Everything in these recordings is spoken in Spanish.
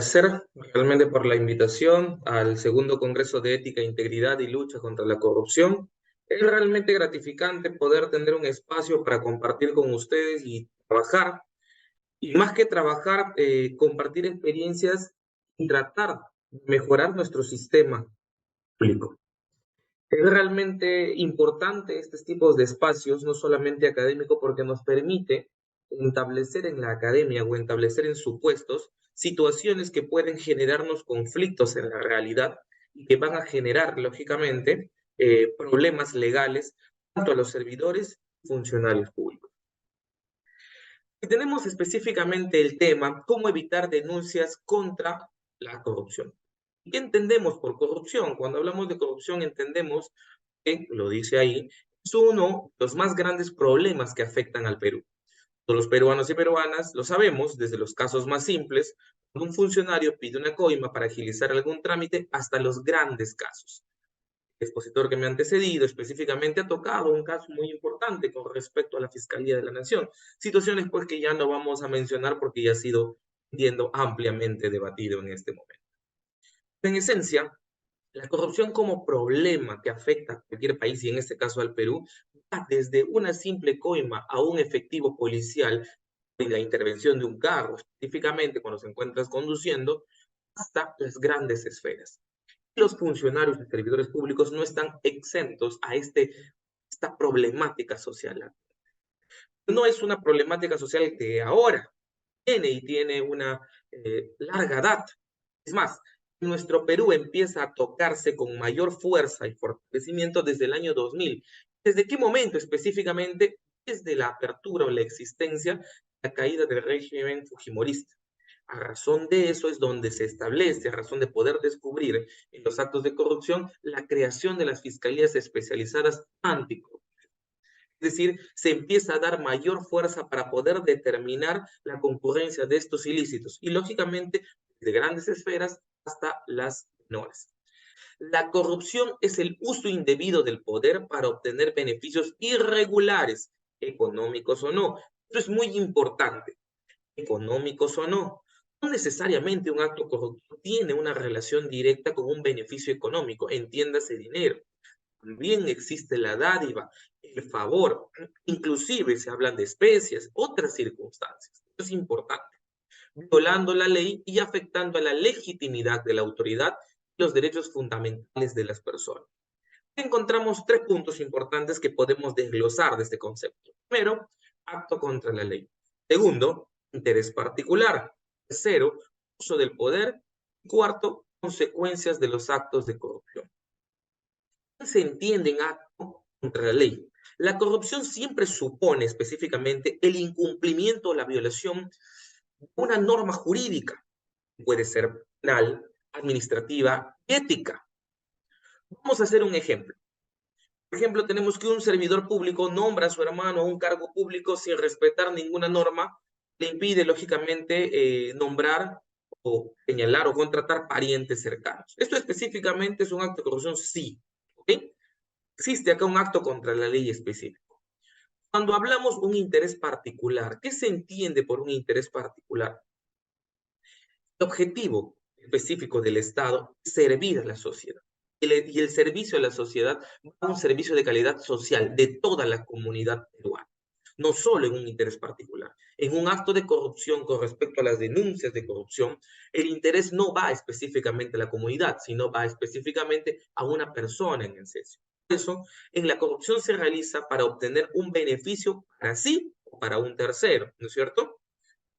Agradecer realmente por la invitación al segundo Congreso de Ética, Integridad y Lucha contra la Corrupción. Es realmente gratificante poder tener un espacio para compartir con ustedes y trabajar, y más que trabajar, compartir experiencias y tratar de mejorar nuestro sistema público. Es realmente importante estos tipos de espacios, no solamente académico, porque nos permite establecer en la academia o establecer en supuestos situaciones que pueden generarnos conflictos en la realidad y que van a generar, lógicamente, problemas legales tanto a los servidores y funcionarios públicos. Y tenemos específicamente el tema, cómo evitar denuncias contra la corrupción. ¿Qué entendemos por corrupción? Cuando hablamos de corrupción entendemos que, lo dice ahí, es uno de los más grandes problemas que afectan al Perú. Todos los peruanos y peruanas lo sabemos, desde los casos más simples, cuando un funcionario pide una coima para agilizar algún trámite, hasta los grandes casos. El expositor que me ha antecedido específicamente ha tocado un caso muy importante con respecto a la Fiscalía de la Nación. Situaciones pues que ya no vamos a mencionar porque ya ha sido, entiendo, ampliamente debatido en este momento. En esencia, la corrupción como problema que afecta a cualquier país y en este caso al Perú, va desde una simple coima a un efectivo policial en la intervención de un carro, específicamente cuando se encuentras conduciendo, hasta las grandes esferas. Los funcionarios y servidores públicos no están exentos a esta problemática social. No es una problemática social de ahora, tiene una larga data. Es más, nuestro Perú empieza a tocarse con mayor fuerza y fortalecimiento desde el año 2000. ¿Desde qué momento específicamente? Desde la apertura o la existencia, la caída del régimen fujimorista. A razón de eso es donde se establece, a razón de poder descubrir en los actos de corrupción, la creación de las fiscalías especializadas anticorrupción. Es decir, se empieza a dar mayor fuerza para poder determinar la concurrencia de estos ilícitos y, lógicamente, de grandes esferas hasta las menores. La corrupción es el uso indebido del poder para obtener beneficios irregulares, económicos o no. Esto es muy importante, económicos o no. No necesariamente un acto corrupto tiene una relación directa con un beneficio económico, entiéndase dinero. También existe la dádiva, el favor, inclusive se hablan de especies, otras circunstancias. Esto es importante, violando la ley y afectando a la legitimidad de la autoridad y los derechos fundamentales de las personas. Encontramos tres puntos importantes que podemos desglosar de este concepto. Primero, acto contra la ley. Segundo, interés particular. Tercero, uso del poder. Cuarto, consecuencias de los actos de corrupción. Se entiende en acto contra la ley. La corrupción siempre supone específicamente el incumplimiento o la violación de una norma jurídica. Puede ser penal, administrativa, ética. Vamos a hacer un ejemplo. Por ejemplo, tenemos que un servidor público nombra a su hermano a un cargo público sin respetar ninguna norma, le impide, lógicamente, nombrar o señalar o contratar parientes cercanos. ¿Esto específicamente es un acto de corrupción? Sí. ¿Ok? Existe acá un acto contra la ley específico. Cuando hablamos de un interés particular, ¿qué se entiende por un interés particular? El objetivo específico del Estado es servir a la sociedad. Y el servicio a la sociedad va a un servicio de calidad social de toda la comunidad peruana, no solo en un interés particular. En un acto de corrupción con respecto a las denuncias de corrupción, el interés no va específicamente a la comunidad, sino va específicamente a una persona en esencia. Por eso, en la corrupción se realiza para obtener un beneficio para sí o para un tercero, ¿no es cierto?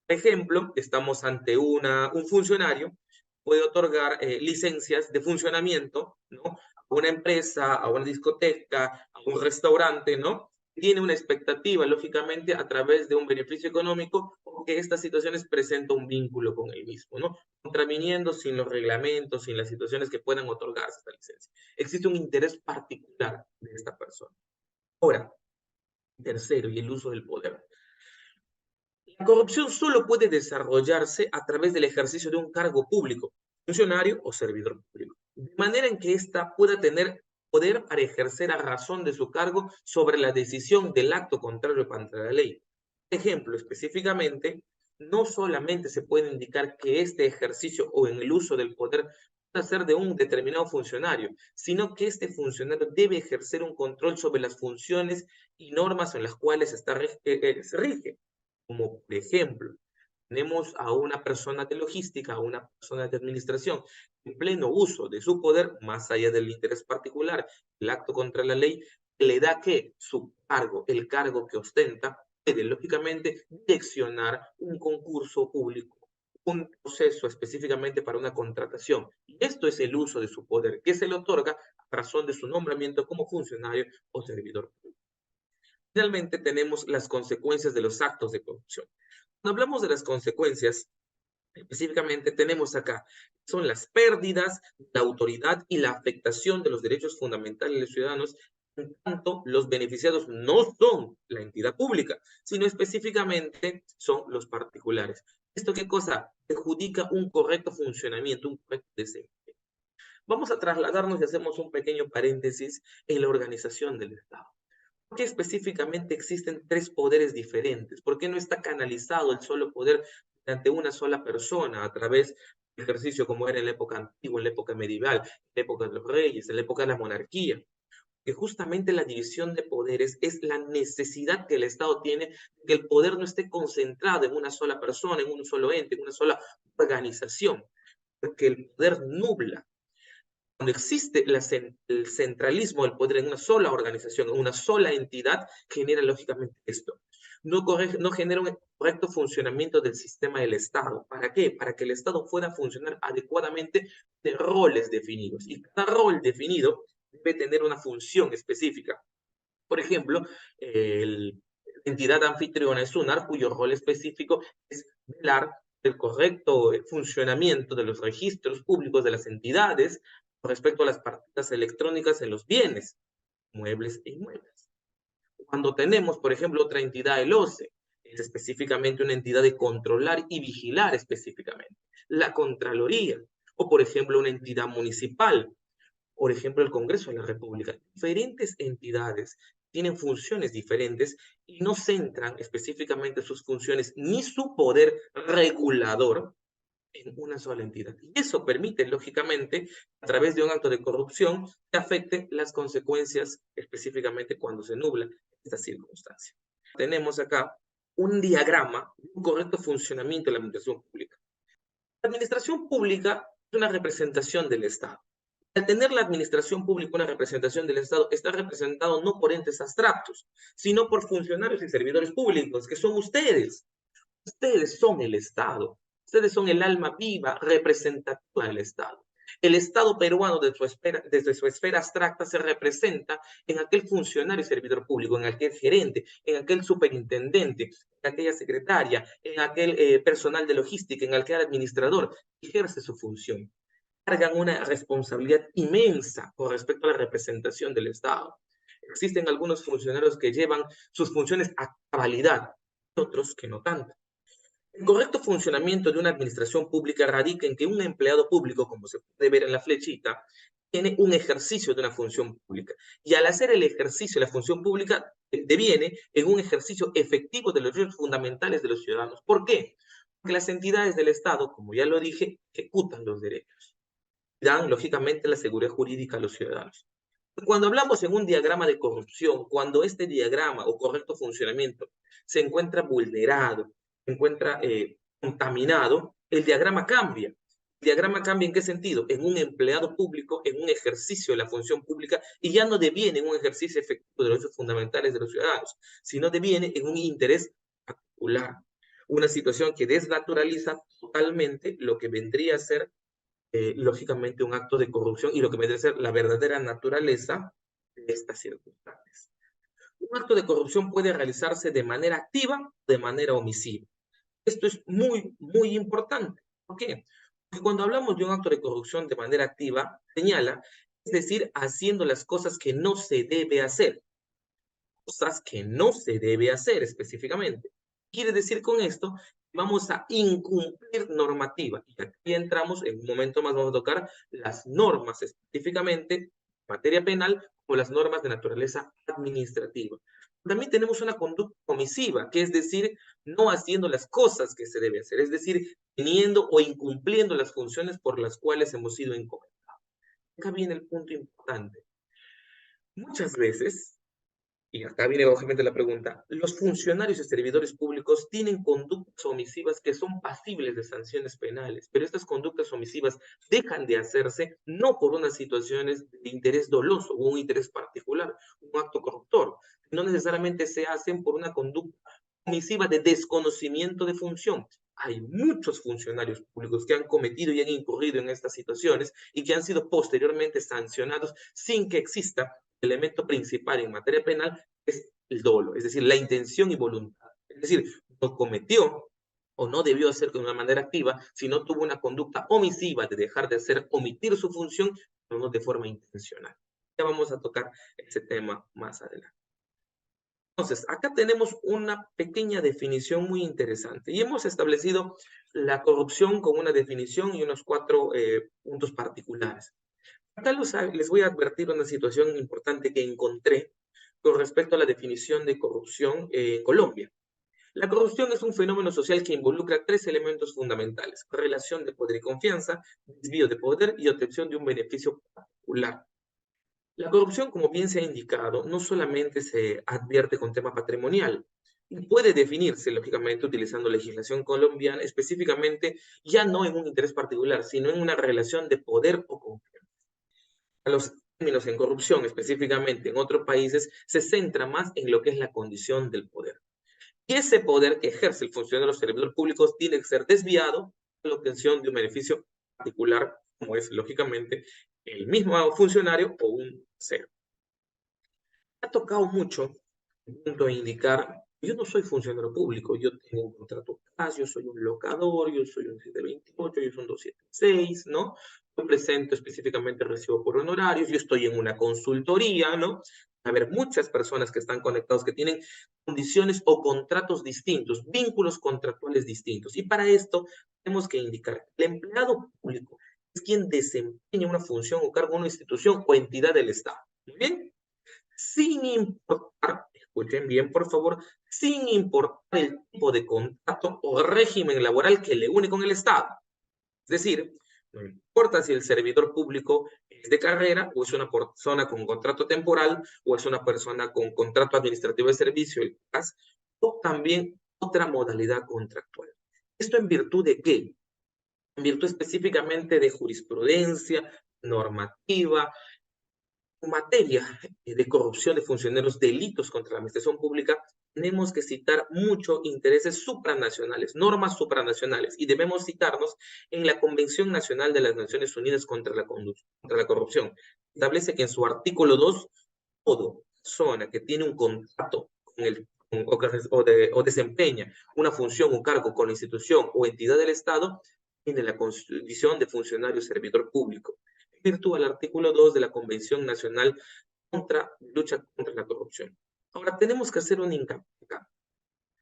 Por ejemplo, estamos ante un funcionario, puede otorgar licencias de funcionamiento, ¿no? A una empresa, a una discoteca, a un restaurante, ¿no? Tiene una expectativa, lógicamente, a través de un beneficio económico, o que estas situaciones presentan un vínculo con el mismo, ¿no? Contraviniendo sin los reglamentos, sin las situaciones que puedan otorgarse esta licencia. Existe un interés particular de esta persona. Ahora, tercero, y el uso del poder. La corrupción solo puede desarrollarse a través del ejercicio de un cargo público, funcionario o servidor público, de manera en que ésta pueda tener poder para ejercer a razón de su cargo sobre la decisión del acto contrario contra la ley. Ejemplo, específicamente, no solamente se puede indicar que este ejercicio o en el uso del poder puede ser de un determinado funcionario, sino que este funcionario debe ejercer un control sobre las funciones y normas en las cuales se rige. Como por ejemplo, tenemos a una persona de logística, a una persona de administración, en pleno uso de su poder, más allá del interés particular, el acto contra la ley, le da que su cargo, el cargo que ostenta, puede lógicamente direccionar un concurso público, un proceso específicamente para una contratación. Y esto es el uso de su poder, que se le otorga a razón de su nombramiento como funcionario o servidor público. Finalmente tenemos las consecuencias de los actos de corrupción. Cuando hablamos de las consecuencias, específicamente tenemos acá, son las pérdidas de la autoridad y la afectación de los derechos fundamentales de los ciudadanos, en tanto los beneficiados no son la entidad pública, sino específicamente son los particulares. ¿Esto qué cosa? Perjudica un correcto funcionamiento, un correcto desempeño. Vamos a trasladarnos y hacemos un pequeño paréntesis en la organización del Estado. ¿Por qué específicamente existen tres poderes diferentes? ¿Por qué no está canalizado el solo poder ante una sola persona a través del ejercicio como era en la época antigua, en la época medieval, en la época de los reyes, en la época de la monarquía? Que justamente la división de poderes es la necesidad que el Estado tiene de que el poder no esté concentrado en una sola persona, en un solo ente, en una sola organización, porque el poder nubla. Cuando existe el centralismo del poder en una sola organización, en una sola entidad, genera lógicamente esto. No genera un correcto funcionamiento del sistema del Estado. ¿Para qué? Para que el Estado pueda funcionar adecuadamente de roles definidos. Y cada rol definido debe tener una función específica. Por ejemplo, la entidad anfitriona es SUNAR, cuyo rol específico es velar el correcto funcionamiento de los registros públicos de las entidades respecto a las partidas electrónicas en los bienes, muebles e inmuebles. Cuando tenemos, por ejemplo, otra entidad, el OCE, es específicamente una entidad de controlar y vigilar específicamente. La Contraloría, o por ejemplo, una entidad municipal, por ejemplo, el Congreso de la República. Diferentes entidades tienen funciones diferentes y no centran específicamente sus funciones ni su poder regulador en una sola entidad. Y eso permite, lógicamente, a través de un acto de corrupción, que afecte las consecuencias específicamente cuando se nubla esta circunstancia. Tenemos acá un diagrama de un correcto funcionamiento de la administración pública. La administración pública es una representación del Estado. Al tener la administración pública una representación del Estado, está representado no por entes abstractos, sino por funcionarios y servidores públicos, que son ustedes. Ustedes son el Estado. Ustedes son el alma viva representativa del Estado. El Estado peruano desde su esfera abstracta se representa en aquel funcionario y servidor público, en aquel gerente, en aquel superintendente, en aquella secretaria, en aquel personal de logística, en aquel administrador, que ejerce su función. Cargan una responsabilidad inmensa con respecto a la representación del Estado. Existen algunos funcionarios que llevan sus funciones a cabalidad, otros que no tanto. El correcto funcionamiento de una administración pública radica en que un empleado público, como se puede ver en la flechita, tiene un ejercicio de una función pública. Y al hacer el ejercicio de la función pública, deviene en un ejercicio efectivo de los derechos fundamentales de los ciudadanos. ¿Por qué? Porque las entidades del Estado, como ya lo dije, ejecutan los derechos. Dan, lógicamente, la seguridad jurídica a los ciudadanos. Cuando hablamos en un diagrama de corrupción, cuando este diagrama o correcto funcionamiento se encuentra vulnerado, se encuentra contaminado, el diagrama cambia. ¿El diagrama cambia en qué sentido? En un empleado público, en un ejercicio de la función pública, y ya no deviene en un ejercicio efectivo de los derechos fundamentales de los ciudadanos, sino deviene en un interés particular. Una situación que desnaturaliza totalmente lo que vendría a ser lógicamente un acto de corrupción y lo que vendría a ser la verdadera naturaleza de estas circunstancias. Un acto de corrupción puede realizarse de manera activa o de manera omisiva. Esto es muy importante. ¿Por qué? Porque cuando hablamos de un acto de corrupción de manera activa, señala, es decir, haciendo las cosas que no se debe hacer. Cosas que no se debe hacer específicamente. Quiere decir con esto, vamos a incumplir normativa. Y aquí entramos, en un momento más vamos a tocar las normas específicamente, materia penal, o las normas de naturaleza administrativa. También tenemos una conducta omisiva, que es decir, no haciendo las cosas que se debe hacer, es decir, teniendo o incumpliendo las funciones por las cuales hemos sido encomendados. Acá viene el punto importante. Muchas veces, y acá viene obviamente la pregunta, los funcionarios y servidores públicos tienen conductas omisivas que son pasibles de sanciones penales, pero estas conductas omisivas dejan de hacerse no por unas situaciones de interés doloso o un interés particular, un acto corruptor, no necesariamente se hacen por una conducta omisiva de desconocimiento de función. Hay muchos funcionarios públicos que han cometido y han incurrido en estas situaciones y que han sido posteriormente sancionados sin que exista el elemento principal en materia penal, es el dolo, es decir, la intención y voluntad. Es decir, no cometió o no debió hacer de una manera activa, sino tuvo una conducta omisiva de dejar de hacer, omitir su función, pero no de forma intencional. Ya vamos a tocar ese tema más adelante. Entonces, acá tenemos una pequeña definición muy interesante y hemos establecido la corrupción con una definición y unos 4 puntos particulares. Acá les voy a advertir una situación importante que encontré con respecto a la definición de corrupción en Colombia. La corrupción es un fenómeno social que involucra 3 elementos fundamentales: relación de poder y confianza, desvío de poder y obtención de un beneficio particular. La corrupción, como bien se ha indicado, no solamente se advierte con tema patrimonial, y puede definirse, lógicamente, utilizando legislación colombiana, específicamente ya no en un interés particular, sino en una relación de poder o confianza. A los términos en corrupción, específicamente en otros países, se centra más en lo que es la condición del poder. Y ese poder que ejerce el funcionario de los servidores públicos tiene que ser desviado a la obtención de un beneficio particular, como es, lógicamente, el mismo funcionario o un tercero. Ha tocado mucho el punto de indicar, yo no soy funcionario público, yo tengo un contrato CAS, yo soy un locador, yo soy un 728, yo soy un 276, ¿no? Yo presento específicamente recibo por honorarios, yo estoy en una consultoría, ¿no? A ver, muchas personas que están conectados que tienen condiciones o contratos distintos, vínculos contractuales distintos. Y para esto tenemos que indicar, el empleado público es quien desempeña una función o cargo en una institución o entidad del Estado. ¿Muy bien? Sin importar, escuchen bien por favor, sin importar el tipo de contrato o régimen laboral que le une con el Estado. Es decir, no importa si el servidor público es de carrera o es una persona con contrato temporal o es una persona con contrato administrativo de servicio, el CAS, o también otra modalidad contractual. ¿Esto en virtud de qué? En virtud específicamente de jurisprudencia, normativa, en materia de corrupción de funcionarios, delitos contra la administración pública, tenemos que citar mucho intereses supranacionales, normas supranacionales, y debemos citarnos en la Convención Nacional de las Naciones Unidas contra la Corrupción. Establece que en su artículo 2, toda persona que tiene un contrato con el, o desempeña una función o cargo con la institución o entidad del Estado, tiene la condición de funcionario servidor público, virtud al artículo 2 de la Convención Nacional contra Lucha contra la Corrupción. Ahora, tenemos que hacer un hincapié acá.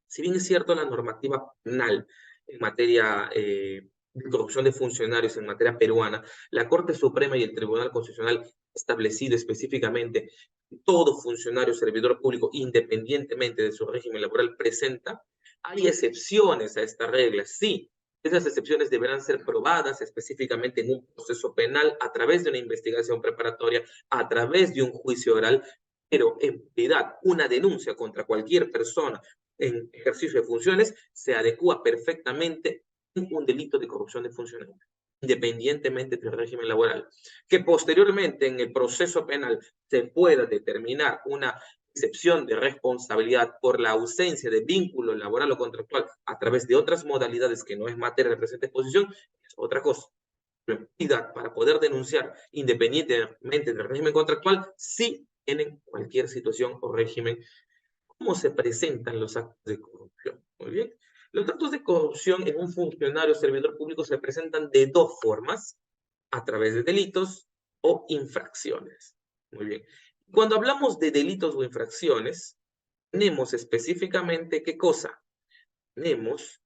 Si bien es cierto la normativa penal en materia de corrupción de funcionarios en materia peruana, la Corte Suprema y el Tribunal Constitucional establecido específicamente que todo funcionario servidor público, independientemente de su régimen laboral, presenta, hay excepciones a esta regla, sí. Esas excepciones deberán ser probadas específicamente en un proceso penal a través de una investigación preparatoria, a través de un juicio oral, pero en realidad una denuncia contra cualquier persona en ejercicio de funciones se adecua perfectamente en un delito de corrupción de funcionarios, independientemente del régimen laboral. Que posteriormente en el proceso penal se pueda determinar una excepción de responsabilidad por la ausencia de vínculo laboral o contractual a través de otras modalidades que no es materia de presente exposición, es otra cosa. Para poder denunciar independientemente del régimen contractual, sí tienen cualquier situación o régimen. ¿Cómo se presentan los actos de corrupción? Muy bien. Los actos de corrupción en un funcionario servidor público se presentan de dos formas: a través de delitos o infracciones. Muy bien. Cuando hablamos de delitos o infracciones, tenemos específicamente ¿qué cosa? Tenemos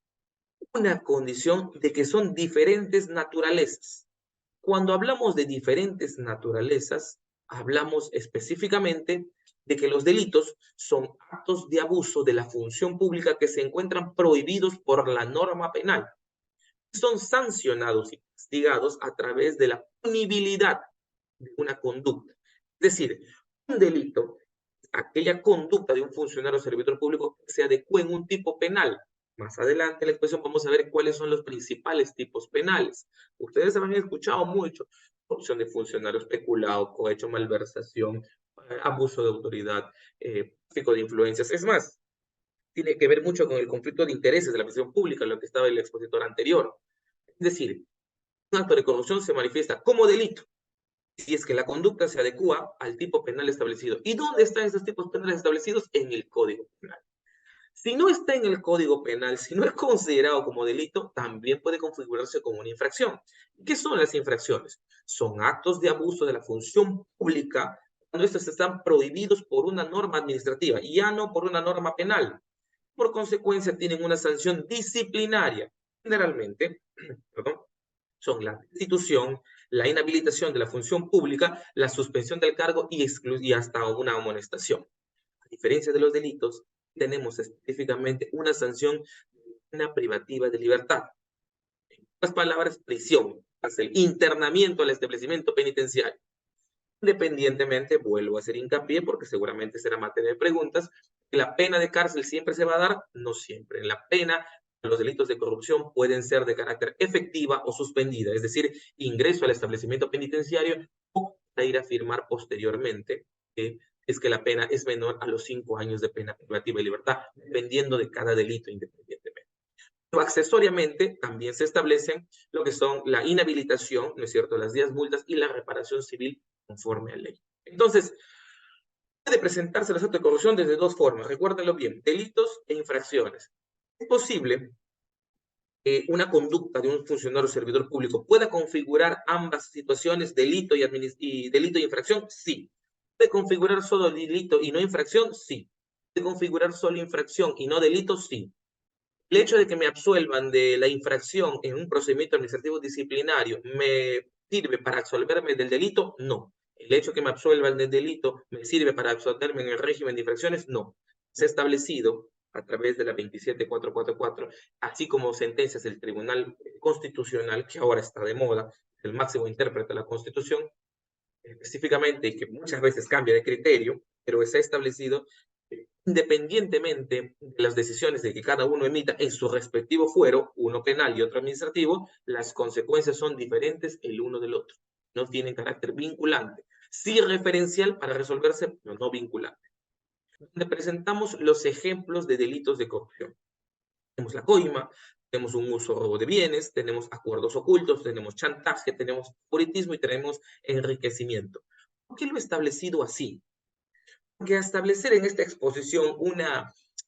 una condición de que son diferentes naturalezas. Cuando hablamos de diferentes naturalezas, hablamos específicamente de que los delitos son actos de abuso de la función pública que se encuentran prohibidos por la norma penal. Son sancionados y castigados a través de la punibilidad de una conducta. Es decir, un delito, aquella conducta de un funcionario o servidor público que se adecue en un tipo penal. Más adelante en la exposición vamos a ver cuáles son los principales tipos penales. Ustedes habrán escuchado mucho: corrupción de funcionarios, peculado, cohecho, malversación, abuso de autoridad, tráfico de influencias. Es más, tiene que ver mucho con el conflicto de intereses de la administración pública, lo que estaba el expositor anterior. Es decir, un acto de corrupción se manifiesta como delito si es que la conducta se adecua al tipo penal establecido. ¿Y dónde están esos tipos penales establecidos? En el Código Penal. Si no está en el Código Penal, si no es considerado como delito, también puede configurarse como una infracción. ¿Qué son las infracciones? Son actos de abuso de la función pública cuando estos están prohibidos por una norma administrativa y ya no por una norma penal. Por consecuencia, tienen una sanción disciplinaria. Generalmente, perdón, son la destitución, la inhabilitación de la función pública, la suspensión del cargo y hasta una amonestación. A diferencia de los delitos, tenemos específicamente una sanción, una privativa de libertad. En otras palabras, prisión, cárcel, internamiento al establecimiento penitenciario. Independientemente, vuelvo a hacer hincapié porque seguramente será materia de preguntas, que la pena de cárcel siempre se va a dar, no siempre. La pena, los delitos de corrupción pueden ser de carácter efectiva o suspendida, es decir, ingreso al establecimiento penitenciario o ir a firmar posteriormente, es que la pena es menor a los 5 años de pena privativa de libertad, dependiendo de cada delito independientemente. Pero accesoriamente también se establecen lo que son la inhabilitación, ¿no es cierto?, las 10 multas y la reparación civil conforme a ley. Entonces, puede presentarse el acto de corrupción desde dos formas, recuérdenlo bien: delitos e infracciones. ¿Es posible que una conducta de un funcionario o servidor público pueda configurar ambas situaciones, delito y delito y infracción? Sí. ¿Puede configurar solo delito y no infracción? Sí. ¿Puede configurar solo infracción y no delito? Sí. El hecho de que me absuelvan de la infracción en un procedimiento administrativo disciplinario me sirve para absolverme del delito. No. El hecho de que me absuelvan del delito me sirve para absolverme en el régimen de infracciones. No. Se ha establecido a través de la 27444, así como sentencias del Tribunal Constitucional, que ahora está de moda, el máximo intérprete de la Constitución, específicamente, y que muchas veces cambia de criterio, pero se ha establecido, independientemente de las decisiones de que cada uno emita en su respectivo fuero, uno penal y otro administrativo, las consecuencias son diferentes el uno del otro. No tienen carácter vinculante. Sí referencial para resolverse, pero no vinculante. Donde presentamos los ejemplos de delitos de corrupción. Tenemos la coima, tenemos un uso de bienes, tenemos acuerdos ocultos, tenemos chantaje, tenemos favoritismo y tenemos enriquecimiento. ¿Por qué lo he establecido así? Porque establecer en esta exposición un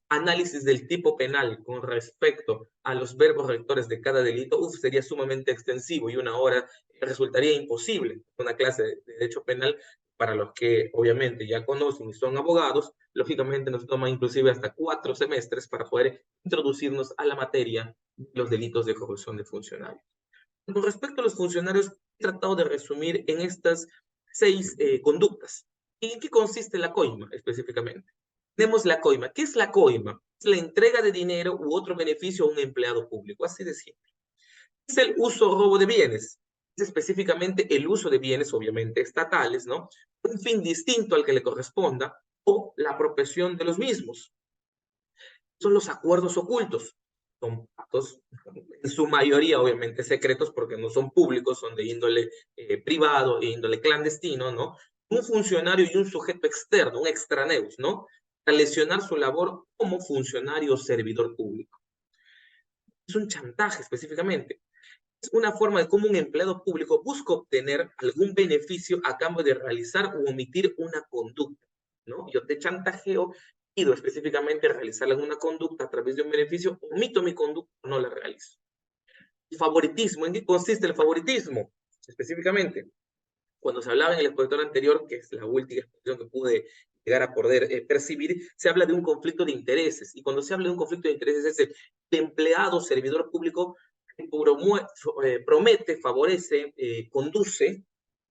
análisis del tipo penal con respecto a los verbos rectores de cada delito, sería sumamente extensivo y una hora resultaría imposible. Una clase de derecho penal, para los que obviamente ya conocen y son abogados, lógicamente nos toma inclusive hasta 4 semestres para poder introducirnos a la materia de los delitos de corrupción de funcionarios. Con respecto a los funcionarios, he tratado de resumir en estas 6 conductas. ¿Y en qué consiste la coima específicamente? Tenemos la coima. ¿Qué es la coima? Es la entrega de dinero u otro beneficio a un empleado público, así de simple. Es el uso o robo de bienes. Es específicamente el uso de bienes, obviamente estatales, ¿no?, por un fin distinto al que le corresponda, o la apropiación de los mismos. Son los acuerdos ocultos. Son pactos, en su mayoría obviamente secretos, porque no son públicos, son de índole privado e índole clandestino, ¿no? Un funcionario y un sujeto externo, un extraneus, ¿no?, para lesionar su labor como funcionario o servidor público. Es un chantaje específicamente. Es una forma de cómo un empleado público busca obtener algún beneficio a cambio de realizar o omitir una conducta, ¿no? Yo te chantajeo, pido específicamente realizar alguna conducta a través de un beneficio, omito mi conducta, no la realizo. El favoritismo, ¿en qué consiste el favoritismo? Específicamente, cuando se hablaba en el expositor anterior, que es la última exposición que pude llegar a poder percibir, se habla de un conflicto de intereses. Y cuando se habla de un conflicto de intereses, es el empleado, servidor público, promete, favorece, conduce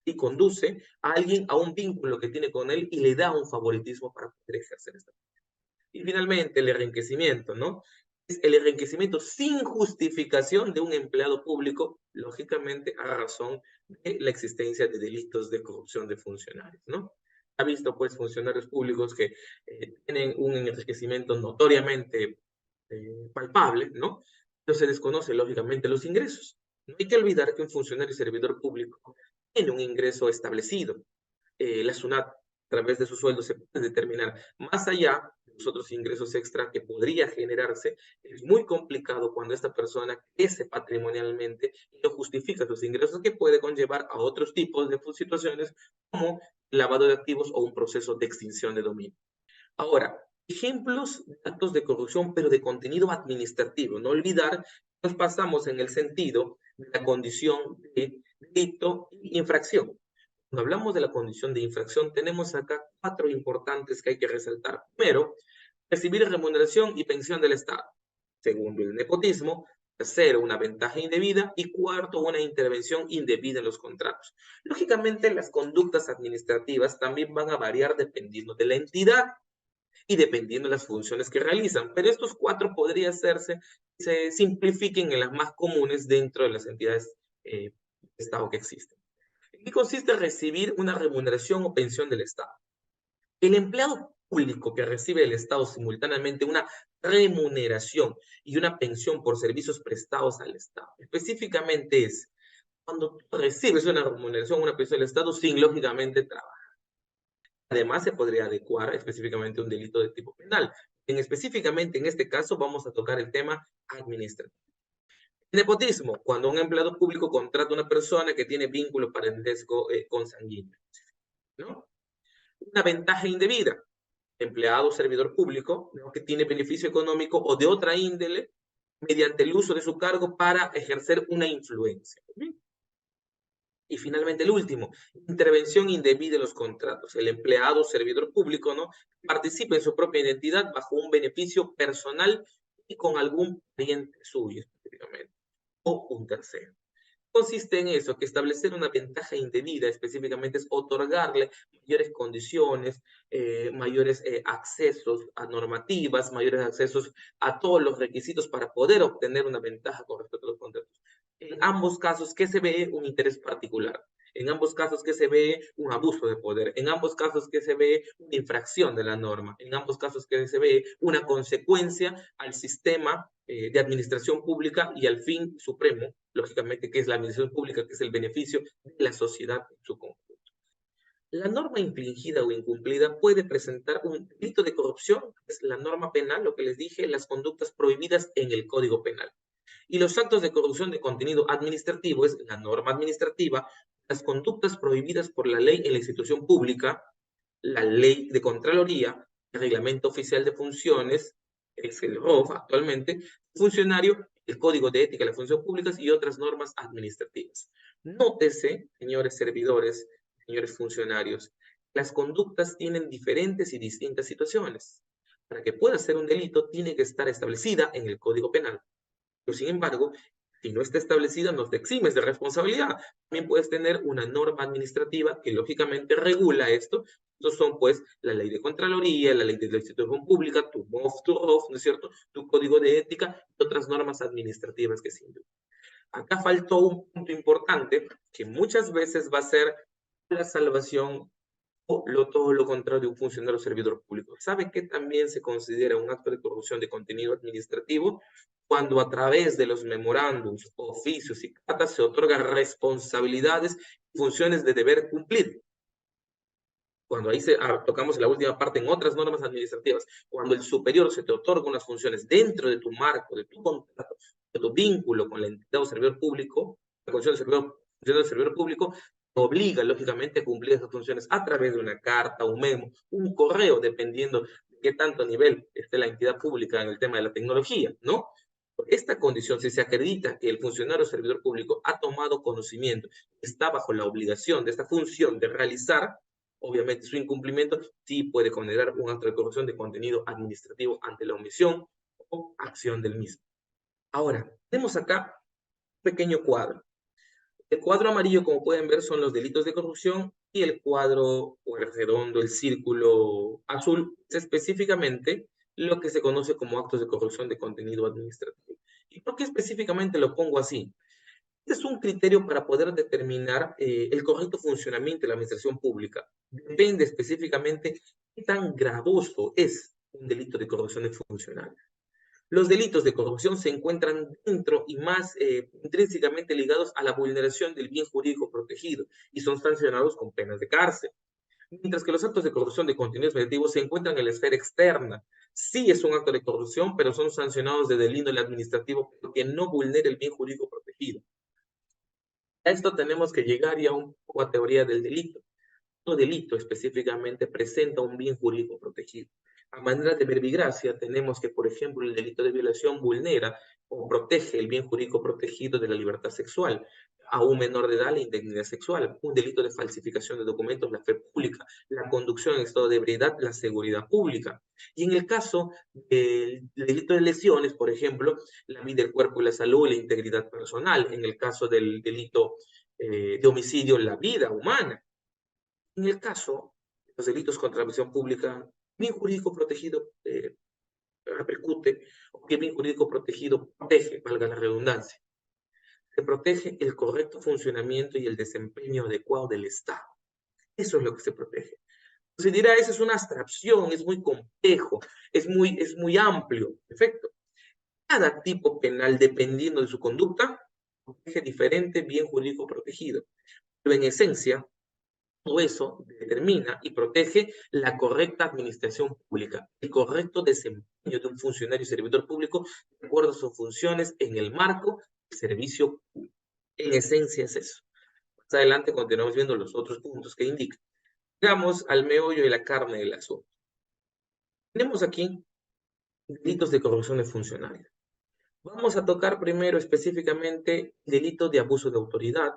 y conduce a alguien a un vínculo que tiene con él y le da un favoritismo para poder ejercer esta. Y finalmente, el enriquecimiento, ¿no? Es el enriquecimiento sin justificación de un empleado público, lógicamente a razón de la existencia de delitos de corrupción de funcionarios, ¿no? Ha visto, pues, funcionarios públicos que tienen un enriquecimiento notoriamente palpable, ¿no? Pero se desconoce, lógicamente, los ingresos. No hay que olvidar que un funcionario y servidor público tiene un ingreso establecido. La SUNAT, a través de su sueldo, se puede determinar. Más allá de los otros ingresos extra que podría generarse, es muy complicado cuando esta persona crece patrimonialmente y no justifica sus ingresos, que puede conllevar a otros tipos de situaciones como lavado de activos o un proceso de extinción de dominio. Ahora, ejemplos de actos de corrupción, pero de contenido administrativo. No olvidar que nos pasamos en el sentido de la condición de delito e infracción. Cuando hablamos de la condición de infracción, tenemos acá 4 importantes que hay que resaltar. Primero, recibir remuneración y pensión del Estado. Segundo, el nepotismo. Tercero, una ventaja indebida. Y cuarto, una intervención indebida en los contratos. Lógicamente, las conductas administrativas también van a variar dependiendo de la entidad y dependiendo de las funciones que realizan. Pero estos 4 podría hacerse, se simplifiquen en las más comunes dentro de las entidades de Estado que existen. ¿En qué consiste recibir una remuneración o pensión del Estado? El empleado público que recibe del Estado simultáneamente una remuneración y una pensión por servicios prestados al Estado. Específicamente es cuando tú recibes una remuneración o una pensión del Estado sin lógicamente trabajar. Además, se podría adecuar específicamente un delito de tipo penal. Específicamente en este caso vamos a tocar el tema administrativo. Nepotismo, cuando un empleado público contrata a una persona que tiene vínculo parentesco consanguíneo, ¿no? Una ventaja indebida, empleado o servidor público, ¿no?, que tiene beneficio económico o de otra índole mediante el uso de su cargo para ejercer una influencia. ¿Sí? Y finalmente el último, intervención indebida en los contratos. El empleado o servidor público, ¿no?, participa en su propia identidad bajo un beneficio personal y con algún cliente suyo específicamente, o un tercero. Consiste en eso, que establecer una ventaja indebida específicamente es otorgarle mayores condiciones, mayores accesos a normativas, mayores accesos a todos los requisitos para poder obtener una ventaja con respecto a los contratos. En ambos casos, ¿qué se ve? Un interés particular. En ambos casos, ¿qué se ve? Un abuso de poder. En ambos casos, ¿qué se ve? Una infracción de la norma. En ambos casos, ¿qué se ve? Una consecuencia al sistema de administración pública y al fin supremo, lógicamente, que es la administración pública, que es el beneficio de la sociedad en su conjunto. La norma infringida o incumplida puede presentar un delito de corrupción, que es la norma penal, lo que les dije, las conductas prohibidas en el Código Penal. Y los actos de corrupción de contenido administrativo es la norma administrativa, las conductas prohibidas por la ley en la institución pública, la ley de Contraloría, el reglamento oficial de funciones, es el ROF actualmente, funcionario, el Código de Ética de las Funciones Públicas y otras normas administrativas. Nótese, señores servidores, señores funcionarios, las conductas tienen diferentes y distintas situaciones. Para que pueda ser un delito, tiene que estar establecida en el Código Penal. Pero sin embargo, si no está establecida, no te eximes de responsabilidad. También puedes tener una norma administrativa que lógicamente regula esto. Estos son, pues, la ley de Contraloría, la ley de la institución pública, tu MOF, tu ROF, ¿no es cierto?, tu código de ética y otras normas administrativas que sin duda. Acá faltó un punto importante que muchas veces va a ser la salvación o todo lo contrario de un funcionario o servidor público. ¿Sabe qué también se considera un acto de corrupción de contenido administrativo? Cuando a través de los memorándums, oficios y cartas se otorgan responsabilidades y funciones de deber cumplir. Cuando ahí tocamos la última parte en otras normas administrativas, cuando el superior se te otorga unas funciones dentro de tu marco, de tu contrato, de tu vínculo con la entidad o servidor público, la función del servidor público, te obliga lógicamente a cumplir esas funciones a través de una carta, un memo, un correo, dependiendo de qué tanto nivel esté la entidad pública en el tema de la tecnología, ¿no? Por esta condición, si se acredita que el funcionario o servidor público ha tomado conocimiento, está bajo la obligación de esta función de realizar, obviamente su incumplimiento sí puede considerar un acto de corrupción de contenido administrativo ante la omisión o acción del mismo. Ahora, tenemos acá un pequeño cuadro. El cuadro amarillo, como pueden ver, son los delitos de corrupción y el cuadro o el redondo, el círculo azul, es específicamente lo que se conoce como actos de corrupción de contenido administrativo. ¿Y por qué específicamente lo pongo así? Es un criterio para poder determinar el correcto funcionamiento de la administración pública. Depende específicamente qué tan gravoso es un delito de corrupción de funcionarios. Los delitos de corrupción se encuentran dentro y más intrínsecamente ligados a la vulneración del bien jurídico protegido y son sancionados con penas de cárcel. Mientras que los actos de corrupción de contenidos mediativos se encuentran en la esfera externa. Sí es un acto de corrupción, pero son sancionados desde el índole administrativo porque no vulnera el bien jurídico protegido. A esto tenemos que llegar ya un poco a teoría del delito. Todo delito específicamente presenta un bien jurídico protegido. A manera de verbigracia, tenemos que, por ejemplo, el delito de violación vulnera o protege el bien jurídico protegido de la libertad sexual. A un menor de edad, la indignidad sexual. Un delito de falsificación de documentos, la fe pública. La conducción en estado de ebriedad, la seguridad pública. Y en el caso del delito de lesiones, por ejemplo, la vida, el cuerpo y la salud, la integridad personal. En el caso del delito de homicidio, la vida humana. En el caso de los delitos contra la visión pública, bien jurídico protegido repercute, o que bien jurídico protegido protege, valga la redundancia. Se protege el correcto funcionamiento y el desempeño adecuado del Estado. Eso es lo que se protege. Se dirá, eso es una abstracción, es muy complejo, es muy amplio. Perfecto. Cada tipo penal, dependiendo de su conducta, protege diferente bien jurídico protegido. Pero en esencia, todo eso determina y protege la correcta administración pública, el correcto desempeño de un funcionario y servidor público de acuerdo a sus funciones en el marco del servicio público. En esencia es eso. Más adelante continuamos viendo los otros puntos que indican. Llegamos al meollo y la carne del asunto. Tenemos aquí delitos de corrupción de funcionarios. Vamos a tocar primero específicamente delitos de abuso de autoridad,